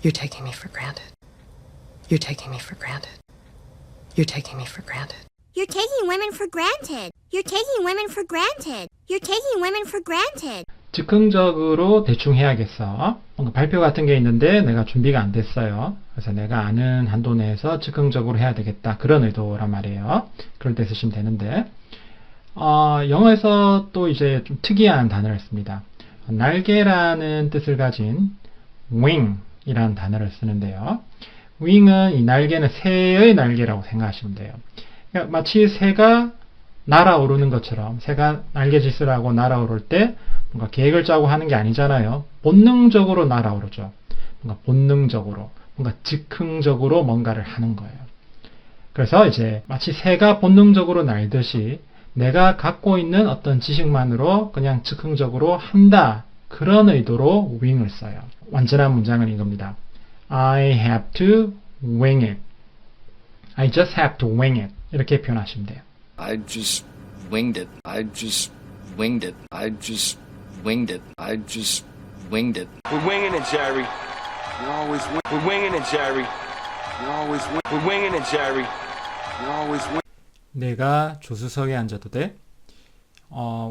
You're taking me for granted. You're taking me for granted. You're taking me for granted. You're taking women for granted. You're taking women for granted. You're taking women for granted. 즉흥적으로 대충 해야겠어. 뭔가 발표 같은 게 있는데 내가 준비가 안 됐어요. 그래서 내가 아는 한도 내에서 즉흥적으로 해야 되겠다. 그런 의도란 말이에요. 그럴 때 쓰시면 되는데 영어에서 또 이제 좀 특이한 단어를 씁니다. 날개라는 뜻을 가진 wing 이라는 단어를 쓰는데요. wing은 이 날개는 새의 날개라고 생각하시면 돼요. 그러니까 마치 새가 날아오르는 것처럼 새가 날개짓을 하고 날아오를 때 뭔가 계획을 짜고 하는 게 아니잖아요. 본능적으로 날아오르죠. 뭔가 본능적으로, 뭔가 즉흥적으로 뭔가를 하는 거예요. 그래서 이제 마치 새가 본능적으로 날듯이 내가 갖고 있는 어떤 지식만으로 그냥 즉흥적으로 한다. 그런 의도로 wing을 써요. 완전한 문장은 이겁니다. I have to wing it. I just have to wing it. 이렇게 표현하시면 돼요. I just winged it. I just winged it. I just winged it. I just winged it. We're winging it, Jerry. You always win. We're winging it, Jerry. You always win. We're winging it, Jerry. You always win. 내가 조수석에 앉아도 돼?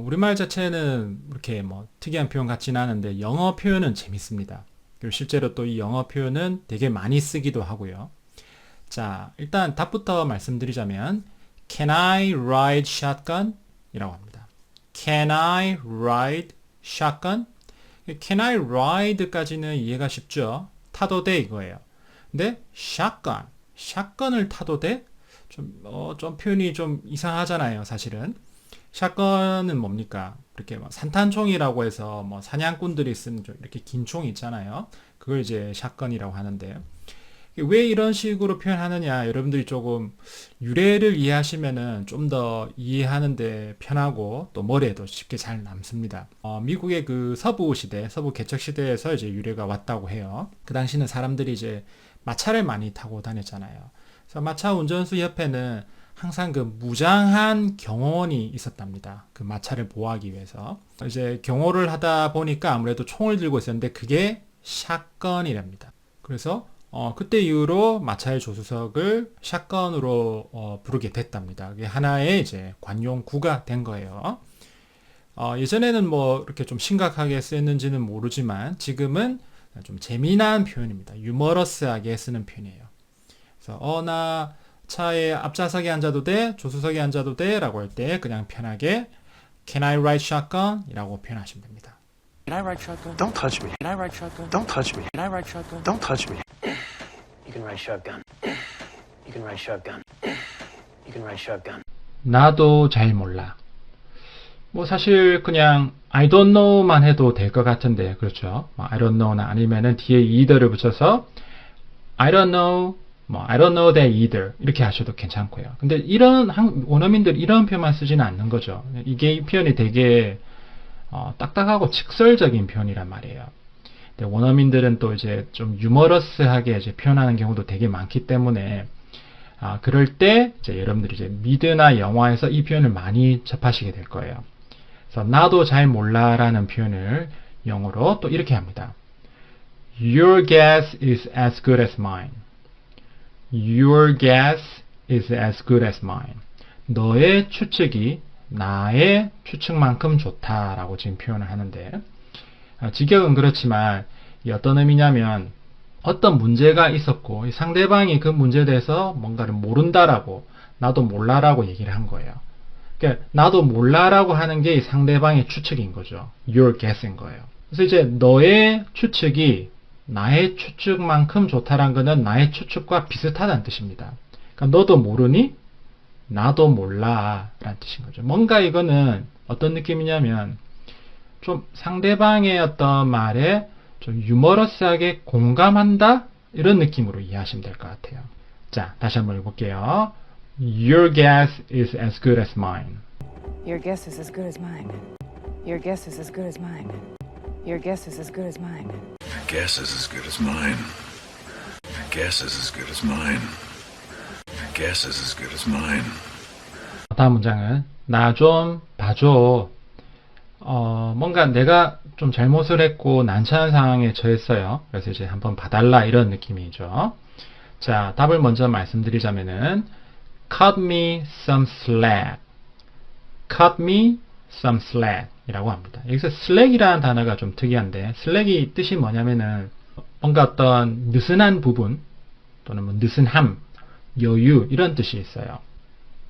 우리말 자체는 이렇게 뭐 특이한 표현 같지는 않은데 영어 표현은 재밌습니다. 그리고 실제로 또 이 영어 표현은 되게 많이 쓰기도 하고요. 자, 일단 답부터 말씀드리자면 Can I ride shotgun? 이라고 합니다. Can I ride shotgun? Can I ride까지는 이해가 쉽죠? 타도 돼 이거예요. 근데 shotgun, 샷건을 타도 돼? 좀 표현이 좀 이상하잖아요, 사실은. 샷건은 뭡니까? 이렇게 뭐 산탄총이라고 해서 뭐 사냥꾼들이 쓰는 좀 이렇게 긴 총이 있잖아요. 그걸 이제 샷건이라고 하는데 왜 이런 식으로 표현하느냐? 여러분들이 조금 유래를 이해하시면은 좀 더 이해하는데 편하고 또 머리에도 쉽게 잘 남습니다. 미국의 그 서부 시대, 서부 개척 시대에서 이제 유래가 왔다고 해요. 그 당시는 사람들이 이제 마차를 많이 타고 다녔잖아요. 그래서 마차 운전수 옆에는 항상 그 무장한 경호원이 있었답니다. 그 마차를 보호하기 위해서. 이제 경호를 하다 보니까 아무래도 총을 들고 있었는데 그게 샷건이랍니다. 그래서 그때 이후로 마차의 조수석을 샷건으로 부르게 됐답니다. 그게 하나의 이제 관용구가 된 거예요. 예전에는 뭐 이렇게 좀 심각하게 쓰였는지는 모르지만 지금은 좀 재미난 표현입니다. 유머러스하게 쓰는 표현이에요. 그래서 나 차에 앞좌석에 앉아도 돼? 조수석에 앉아도 돼? 라고 할 때 그냥 편하게 Can I ride shotgun? 이라고 표현하시면 됩니다. Can I ride shotgun? Don't touch me. Can I ride shotgun? Don't touch me. Can I ride shotgun? Don't touch me. You can ride shotgun. You can ride shotgun. You can ride shotgun. 나도 잘 몰라. 뭐 사실 그냥 I don't know만 해도 될 것 같은데 그렇죠. I don't know나 아니면은 뒤에 either를 붙여서 I don't know, I don't know that either 이렇게 하셔도 괜찮고요. 근데 이런 원어민들 이런 표현만 쓰지는 않는 거죠. 이게 이 표현이 되게 딱딱하고 직설적인 표현이란 말이에요. 근데 원어민들은 또 이제 좀 유머러스하게 이제 표현하는 경우도 되게 많기 때문에 그럴 때 이제 여러분들이 이제 미드나 영화에서 이 표현을 많이 접하시게 될 거예요. 그래서 나도 잘 몰라라는 표현을 영어로 또 이렇게 합니다. Your guess is as good as mine. Your guess is as good as mine. 너의 추측이 나의 추측만큼 좋다라고 지금 표현을 하는데 직역은 그렇지만 이 어떤 의미냐면 어떤 문제가 있었고 상대방이 그 문제에 대해서 뭔가를 모른다라고 나도 몰라라고 얘기를 한 거예요. 그러니까 나도 몰라라고 하는 게 상대방의 추측인 거죠. Your guess인 거예요. 그래서 이제 너의 추측이 나의 추측만큼 좋다란 거는 나의 추측과 비슷하다는 뜻입니다. 그러니까 너도 모르니? 나도 몰라 라는 뜻인 거죠. 뭔가 이거는 어떤 느낌이냐면 좀 상대방의 어떤 말에 좀 유머러스하게 공감한다? 이런 느낌으로 이해하시면 될 것 같아요. 자, 다시 한번 해볼게요. Your guess is as good as mine. Your guess is as good as mine. Your guess is as good as mine. Your guess is as good as mine. Your guess is as good as mine. Your guess is as good as mine. Your guess is as good as mine. 다음 문장은 나 좀 봐줘. 뭔가 내가 좀 잘못을 했고 난처한 상황에 처했어요. 그래서 이제 한번 봐달라 이런 느낌이죠. 자, 답을 먼저 말씀드리자면은 cut me some slack. cut me some slack 이라고 합니다. 여기서 slack이라는 단어가 좀 특이한데 slack이 뜻이 뭐냐면은 뭔가 어떤 느슨한 부분 또는 뭐 느슨함, 여유 이런 뜻이 있어요.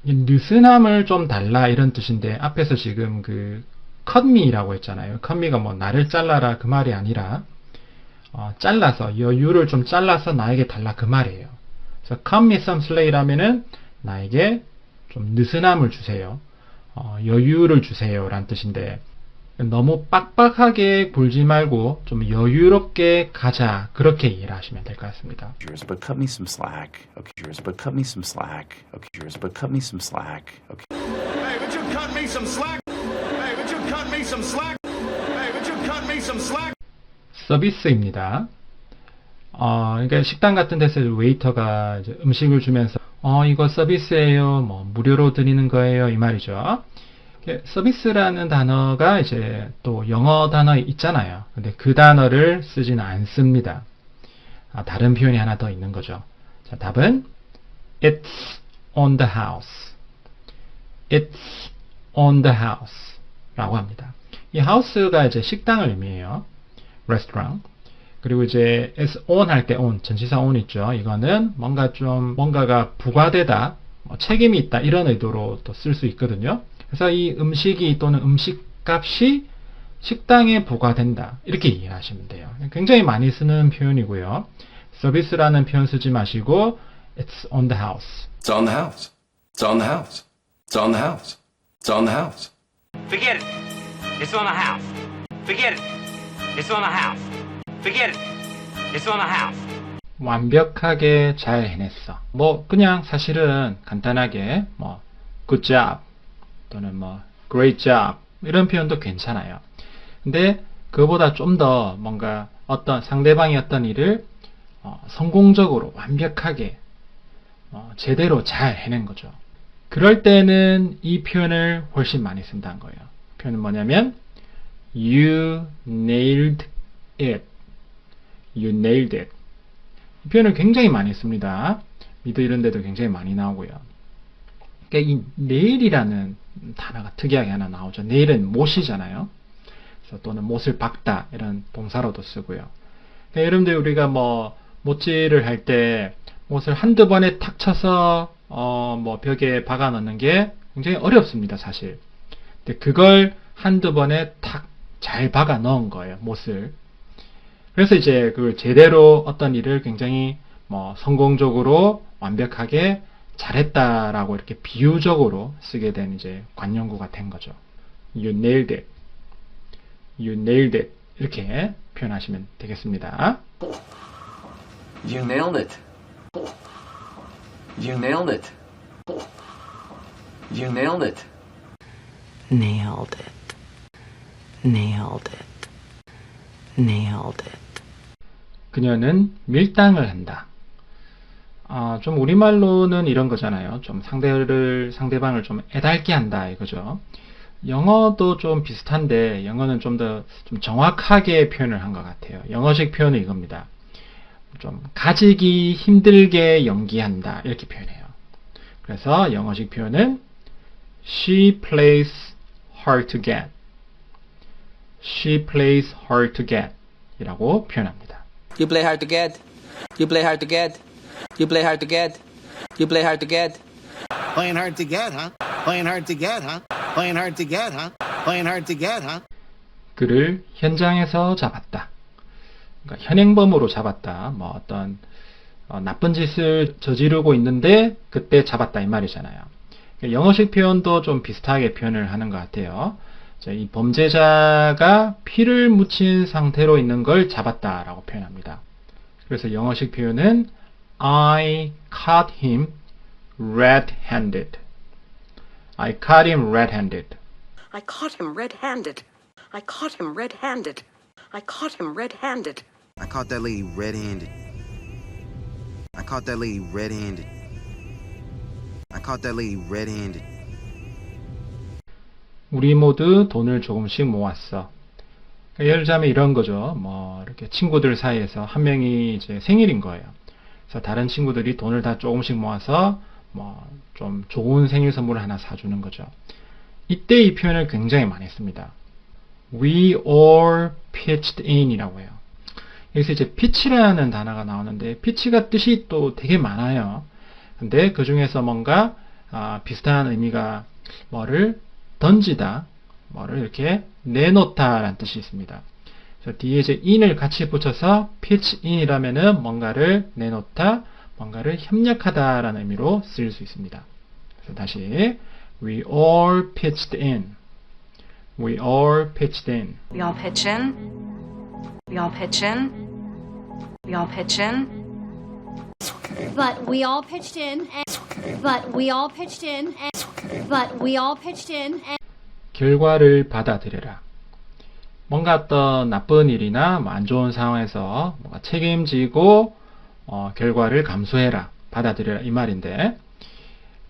느슨함을 좀 달라 이런 뜻인데 앞에서 지금 그 cut me라고 했잖아요. cut me가 뭐 나를 잘라라 그 말이 아니라 잘라서 여유를 좀 잘라서 나에게 달라 그 말이에요. 그래서 cut me some slack이라면은 나에게 좀 느슨함을 주세요. 여유를 주세요 라는 뜻인데 너무 빡빡하게 굴지 말고 좀 여유롭게 가자 그렇게 이해를 하시면 될 것 같습니다. But cut me some slack. Okay, but cut me some slack. Okay, but cut me some slack. Okay. Hey, would you cut me some slack? Hey, would you cut me some slack? Hey, would you cut me some slack? 서비스입니다. 그러니까 식당 같은 데서 웨이터가 이제 음식을 주면서 이거 서비스예요, 뭐 무료로 드리는 거예요 이 말이죠. 서비스라는 단어가 이제 또 영어 단어에 있잖아요. 근데 그 단어를 쓰지는 않습니다. 다른 표현이 하나 더 있는 거죠. 자, 답은 It's on the house. It's on the house 라고 합니다. 이 house가 이제 식당을 의미해요. restaurant. 그리고 이제 as on 할 때 on, 전치사 on 있죠. 이거는 뭔가가 부과되다, 책임이 있다 이런 의도로 또 쓸 수 있거든요. 그래서 이 음식이 또는 음식값이 식당에 부과된다 이렇게 이해하시면 돼요. 굉장히 많이 쓰는 표현이고요. 서비스라는 표현 쓰지 마시고 It's on the house. It's on the house. It's on the house. It's on the house. It's on the house. Forget it. It's on the house. Forget it. It's on the house. Forget it. It's on the house. 완벽하게 잘 해냈어. 뭐 그냥 사실은 간단하게 뭐 good job 또는 뭐 great job 이런 표현도 괜찮아요. 근데 그거보다 좀 더 뭔가 어떤 상대방이 어떤 일을 성공적으로 완벽하게 제대로 잘 해낸 거죠. 그럴 때는 이 표현을 훨씬 많이 쓴다는 거예요. 표현은 뭐냐면 You nailed it. You nailed it. 이 표현을 굉장히 많이 씁니다. 미드 이런 데도 굉장히 많이 나오고요. 그러니까 이 nail이라는 단어가 특이하게 하나 나오죠. nail은 못이잖아요. 그래서 또는 못을 박다 이런 동사로도 쓰고요. 그러니까 여러분들 우리가 뭐 못질을 할 때 못을 한두 번에 탁 쳐서 뭐 벽에 박아 넣는 게 굉장히 어렵습니다, 사실. 근데 그걸 한두 번에 탁 잘 박아 넣은 거예요, 못을. 그래서 이제 그 제대로 어떤 일을 굉장히 뭐 성공적으로 완벽하게 잘했다라고 이렇게 비유적으로 쓰게 된 이제 관용구가 된 거죠. You nailed it. You nailed it. 이렇게 표현하시면 되겠습니다. You nailed it. You nailed it. You nailed it. Nailed it. Nailed it. Nailed it. 그녀는 밀당을 한다. 좀 우리말로는 이런 거잖아요. 좀 상대방을 좀 애달게 한다 이거죠. 영어도 좀 비슷한데 영어는 좀 더 좀 정확하게 표현을 한 것 같아요. 영어식 표현은 이겁니다. 좀 가지기 힘들게 연기한다 이렇게 표현해요. 그래서 영어식 표현은 She plays hard to get. She plays hard to get 이라고 표현합니다. You play hard to get. You play hard to get. You play hard to get. You play hard to get. Playing hard to get, huh? Playing hard to get, huh? Playing hard to get, huh? Playing hard to get, huh? 그를 현장에서 잡았다. 그러니까 현행범으로 잡았다. 뭐 어떤 나쁜 짓을 저지르고 있는데 그때 잡았다 이 말이잖아요. 그러니까 영어식 표현도 좀 비슷하게 표현을 하는 것 같아요. 이 범죄자가 피를 묻힌 상태로 있는 걸 잡았다라고 표현합니다. 그래서 영어식 표현은 I caught him red-handed. I caught him red-handed. I caught him red-handed. I caught him red-handed. I caught him red-handed. I caught that lady red-handed. I caught that lady red-handed. I caught that lady red-handed. 우리 모두 돈을 조금씩 모았어. 그러니까 예를 들자면 이런 거죠. 뭐 이렇게 친구들 사이에서 한 명이 이제 생일인 거예요. 그래서 다른 친구들이 돈을 다 조금씩 모아서 뭐 좀 좋은 생일 선물을 하나 사주는 거죠. 이때 이 표현을 굉장히 많이 씁니다. We all pitched in 이라고 해요. 여기서 이제 pitch라는 단어가 나오는데 pitch가 뜻이 또 되게 많아요. 근데 그 중에서 뭔가 비슷한 의미가 뭐를 던지다, 뭐를 이렇게 내놓다 라는 뜻이 있습니다. 그래서 뒤에 이제 in을 같이 붙여서 pitch in이라면은 뭔가를 내놓다, 뭔가를 협력하다 라는 의미로 쓰일 수 있습니다. 그래서 다시 We all pitched in. We all pitched in. We all pitch in. We all pitch in. We all pitch in. But we all pitched in. And, but we all pitched in. And, but we all pitched in. And, 결과를 받아들여라. 뭔가 어떤 나쁜 일이나 뭐 안 좋은 상황에서 뭔가 책임지고 결과를 감수해라, 받아들여라 이 말인데,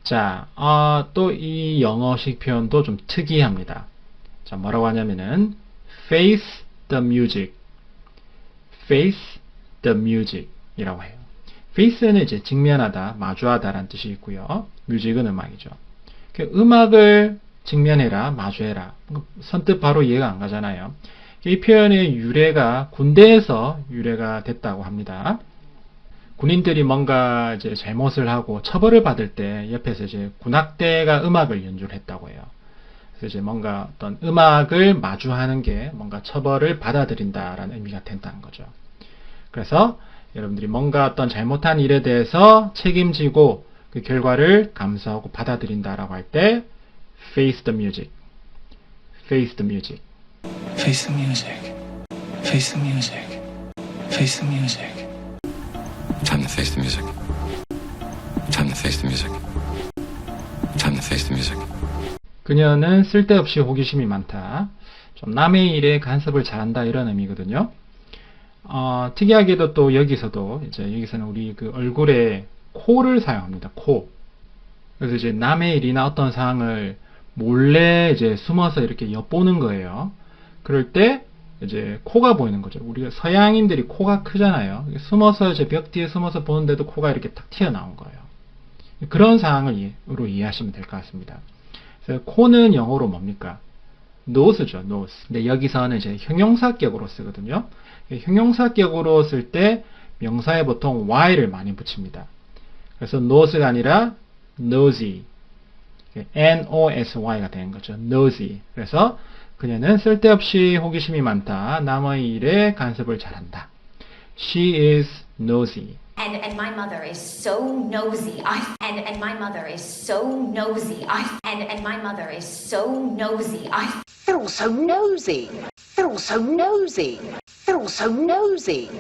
자, 또 이 영어식 표현도 좀 특이합니다. 자, 뭐라고 하냐면은 face the music, face the music 이라고 해요. face는 이제 직면하다, 마주하다라는 뜻이 있고요. music은 음악이죠. 음악을 직면해라, 마주해라. 선뜻 바로 이해가 안 가잖아요. 이 표현의 유래가 군대에서 유래가 됐다고 합니다. 군인들이 뭔가 이제 잘못을 하고 처벌을 받을 때 옆에서 이제 군악대가 음악을 연주를 했다고 해요. 그래서 이제 뭔가 어떤 음악을 마주하는 게 뭔가 처벌을 받아들인다라는 의미가 된다는 거죠. 그래서 여러분들이 뭔가 어떤 잘못한 일에 대해서 책임지고 그 결과를 감수하고 받아들인다라고 할 때 face the music, face the music. Face the music. Face the music. Face the music. Time to face the music. Time to face the music. Time to face the music. 그녀는 쓸데없이 호기심이 많다. 좀 남의 일에 간섭을 잘한다 이런 의미거든요. 특이하게도 또 여기서는 우리 그 얼굴에 코를 사용합니다. 코. 그래서 이제 남의 일이나 어떤 상황을 몰래 이제 숨어서 이렇게 엿보는 거예요. 그럴 때 이제 코가 보이는 거죠. 우리가 서양인들이 코가 크잖아요. 숨어서 이제 벽 뒤에 숨어서 보는데도 코가 이렇게 탁 튀어나온 거예요. 그런 상황으로 이해하시면 될 것 같습니다. 그래서 코는 영어로 뭡니까? nose죠, nose. 근데 여기서는 이제 형용사격으로 쓰거든요. 형용사격으로 쓸 때 명사에 보통 y를 많이 붙입니다. 그래서 nose가 아니라 nosy, N-O-S-Y가 되는 거죠. nosy. 그래서 그녀는 쓸데없이 호기심이 많다. 남의 일에 간섭을 잘한다. She is nosy. And my mother is so nosy. And my mother is so nosy. And my mother is so nosy. They're all so nosy. They're all so nosy. They're all so nosy.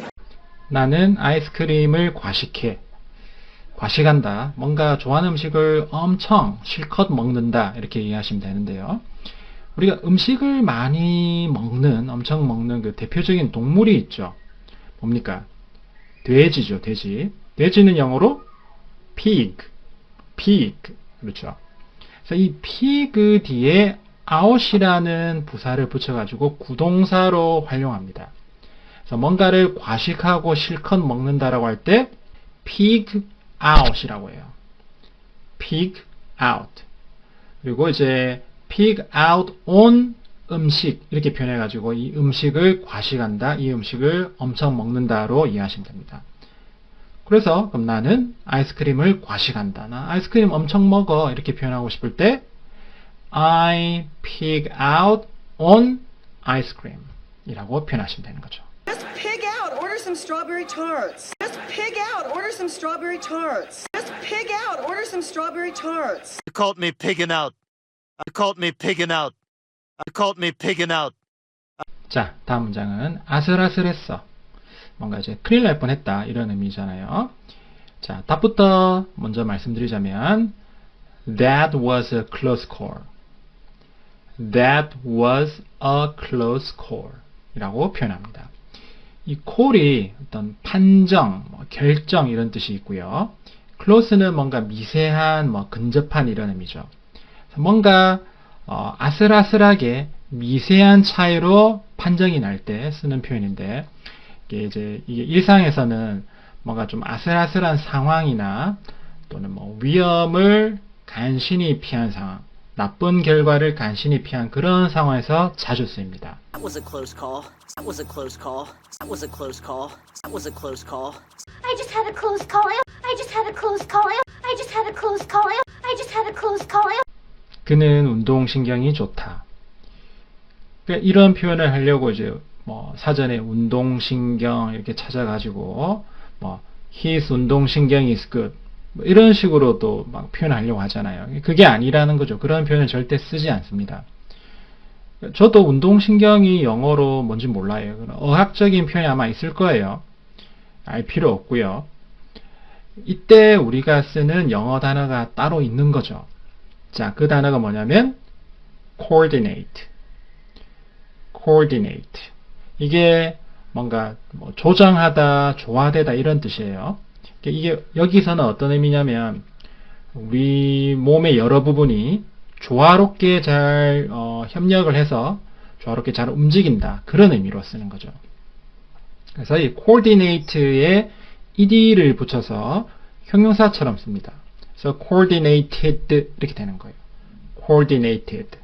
나는 아이스크림을 과식해. 과식한다. 뭔가 좋아하는 음식을 엄청 실컷 먹는다. 이렇게 이해하시면 되는데요. 우리가 음식을 많이 먹는, 엄청 먹는 그 대표적인 동물이 있죠. 뭡니까? 돼지죠, 돼지. 돼지는 영어로 pig. pig. 그렇죠. 그래서 이 pig 뒤에 out이라는 부사를 붙여가지고 구동사로 활용합니다. 그래서 뭔가를 과식하고 실컷 먹는다라고 할 때 pig out이라고 해요. pig out. 그리고 이제 pig out on 음식 이렇게 표현해가지고 이 음식을 과식한다, 이 음식을 엄청 먹는다로 이해하시면 됩니다. 그래서 그럼 나는 아이스크림을 과식한다, 나 아이스크림 엄청 먹어 이렇게 표현하고 싶을 때 I pig out on ice cream 이라고 표현하시면 되는 거죠. Just pig out. Order some strawberry tarts. Just pig out. Order some strawberry tarts. Just pig out. Order some strawberry tarts. You called me pigging out. You called me pigging out. You called me pigging out. 자, 다음 문장은 아슬아슬했어. 뭔가 이제 큰일 날 뻔했다 이런 의미잖아요. 자, 답부터 먼저 말씀드리자면 That was a close call. That was a close call 이라고 표현합니다. 이 call이 어떤 판정, 결정 이런 뜻이 있고요. close는 뭔가 미세한, 근접한 이런 의미죠. 뭔가 아슬아슬하게 미세한 차이로 판정이 날 때 쓰는 표현인데 이게 일상에서는 뭔가 좀 아슬아슬한 상황이나 또는 위험을 간신히 피한 상황, 나쁜 결과를 간신히 피한 그런 상황에서 자주 쓰입니다. That was a close call. That was a close call. That was a close call. That was a close call. I just had a close call. I just had a close call. I just had a close call. I just had a close call. 그는 운동신경이 좋다. 그러니까 이런 표현을 하려고 이제 사전에 운동신경 이렇게 찾아가지고 his 운동신경이 is good 이런 식으로 또 막 표현하려고 하잖아요. 그게 아니라는 거죠. 그런 표현을 절대 쓰지 않습니다. 저도 운동신경이 영어로 뭔지 몰라요. 어학적인 표현이 아마 있을 거예요. 알 필요 없고요. 이때 우리가 쓰는 영어 단어가 따로 있는 거죠. 자, 그 단어가 뭐냐면 coordinate. coordinate. 이게 뭔가 조정하다, 조화되다 이런 뜻이에요. 이게 여기서는 어떤 의미냐면 우리 몸의 여러 부분이 조화롭게 잘 협력을 해서 조화롭게 잘 움직인다. 그런 의미로 쓰는 거죠. 그래서 이 coordinate에 ed를 붙여서 형용사처럼 씁니다. 그래서 coordinated 이렇게 되는 거예요. coordinated.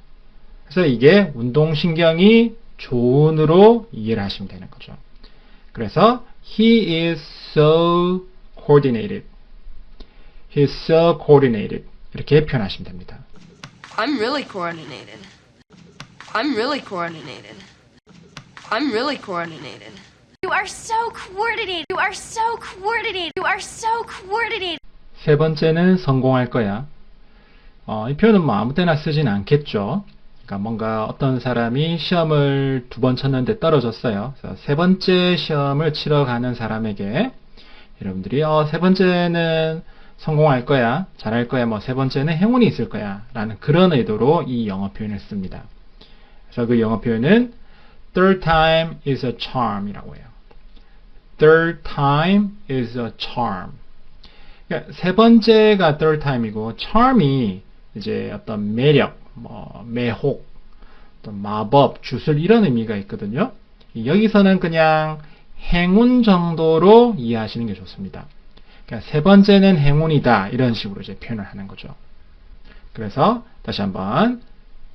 그래서 이게 운동신경이 좋은으로 이해를 하시면 되는 거죠. 그래서 he is so coordinated. He is so coordinated. 이렇게 표현하시면 됩니다. I'm really coordinated. I'm really coordinated. I'm really coordinated. You are so coordinated. You are so coordinated. You are so coordinated. 세 번째는 성공할 거야. 이 표현은 아무 때나 쓰진 않겠죠. 그러니까 뭔가 어떤 사람이 시험을 2번 쳤는데 떨어졌어요. 그래서 세 번째 시험을 치러 가는 사람에게 여러분들이 세 번째는 성공할 거야, 잘할 거야, 세 번째는 행운이 있을 거야 라는 그런 의도로 이 영어 표현을 씁니다. 그래서 그 영어 표현은 third time is a charm 이라고 해요. third time is a charm. 그러니까 세 번째가 third time이고 charm이 이제 어떤 매력, 매혹, 어떤 마법, 주술 이런 의미가 있거든요. 여기서는 그냥 행운 정도로 이해하시는 게 좋습니다. 그러니까 세 번째는 행운이다 이런 식으로 이제 표현을 하는 거죠. 그래서 다시 한번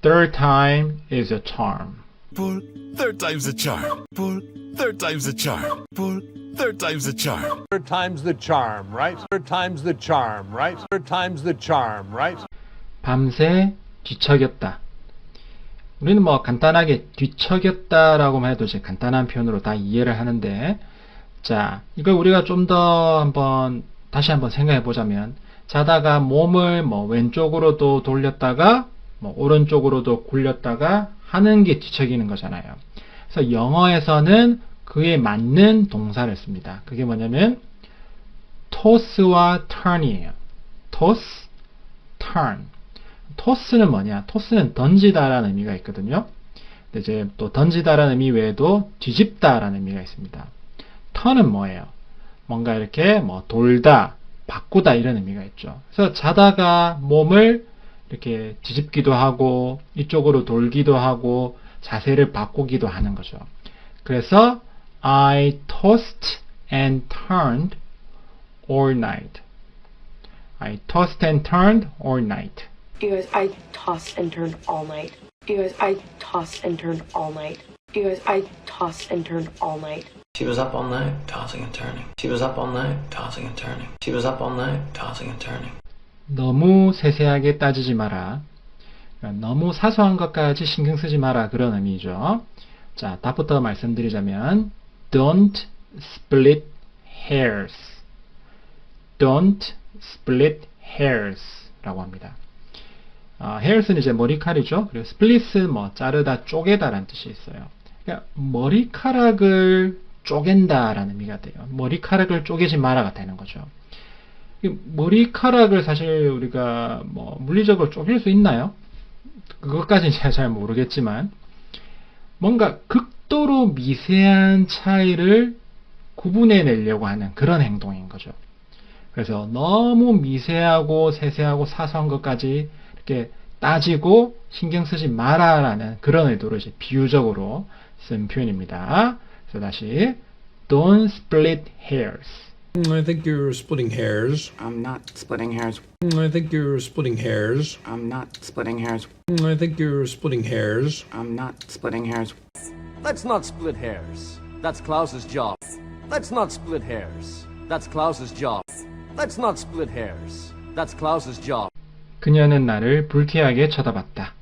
third time is a charm. Bull, third time's a charm. Bull, third time's a charm. Bull, third time's a charm. Third time's the charm, right? Third time's the charm, right? Third time's the charm, right? 밤새 뒤척였다. 우리는 간단하게 뒤척였다라고만 해도 이제 간단한 표현으로 다 이해를 하는데, 자, 이걸 우리가 좀 더 다시 한번 생각해 보자면, 자다가 몸을 왼쪽으로도 돌렸다가, 오른쪽으로도 굴렸다가 하는 게 뒤척이는 거잖아요. 그래서 영어에서는 그에 맞는 동사를 씁니다. 그게 뭐냐면, toss와 turn이에요. toss, turn. 토스는 뭐냐? 토스는 던지다라는 의미가 있거든요. 근데 이제 또 던지다라는 의미 외에도 뒤집다라는 의미가 있습니다. turn은 뭐예요? 뭔가 이렇게 돌다, 바꾸다 이런 의미가 있죠. 그래서 자다가 몸을 이렇게 뒤집기도 하고 이쪽으로 돌기도 하고 자세를 바꾸기도 하는 거죠. 그래서 I tossed and turned all night. I tossed and turned all night. You guys, I tossed and turned all night. You guys, I tossed and turned all night. You guys, I tossed and turned all night. She was up all night, tossing and turning. She was up all night, tossing and turning. She was up all night, tossing and turning. 너무 세세하게 따지지 마라. 너무 사소한 것까지 신경 쓰지 마라. 그런 의미죠. 자, 답부터 말씀드리자면 Don't split hairs. Don't split hairs 라고 합니다. hairs는 이제 머리칼이죠. 그리고 split은 자르다, 쪼개다 라는 뜻이 있어요. 그러니까 머리카락을 쪼갠다 라는 의미가 돼요. 머리카락을 쪼개지 마라가 되는 거죠. 머리카락을 사실 우리가 물리적으로 쪼갤 수 있나요? 그것까지는 제가 잘 모르겠지만 뭔가 극도로 미세한 차이를 구분해내려고 하는 그런 행동인 거죠. 그래서 너무 미세하고 세세하고 사소한 것까지 이렇게 따지고 신경 쓰지 마라라는 그런 의도로 이제 비유적으로 쓴 표현입니다. 그래서 다시 Don't split hairs. I think you're splitting hairs. I'm not splitting hairs. I think you're splitting hairs. I'm not splitting hairs. I think you're splitting hairs. I'm not splitting hairs. Let's not split hairs. That's Klaus's job. Let's not split hairs. That's Klaus's job. Let's not split hairs. That's Klaus's job. 그녀는 나를 불쾌하게 쳐다봤다.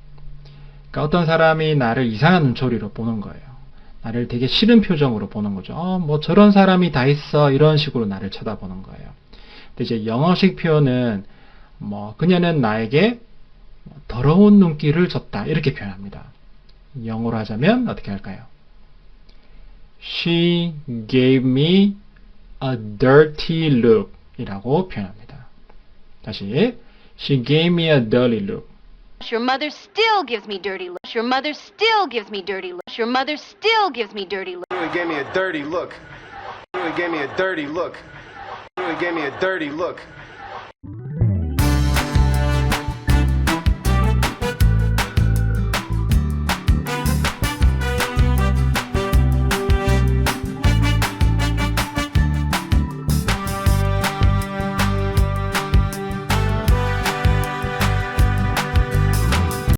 그러니까 어떤 사람이 나를 이상한 눈초리로 보는 거예요. 나를 되게 싫은 표정으로 보는 거죠. 뭐 저런 사람이 다 있어. 이런 식으로 나를 쳐다보는 거예요. 근데 이제 영어식 표현은 뭐 그녀는 나에게 더러운 눈길을 줬다. 이렇게 표현합니다. 영어로 하자면 어떻게 할까요? She gave me a dirty look 이라고 표현합니다. 다시 She gave me a dirty look. Your mother still gives me dirty looks. Your mother still gives me dirty looks. Your mother still gives me dirty looks. You really gave me a dirty look. You really gave me a dirty look. You really gave me a dirty look.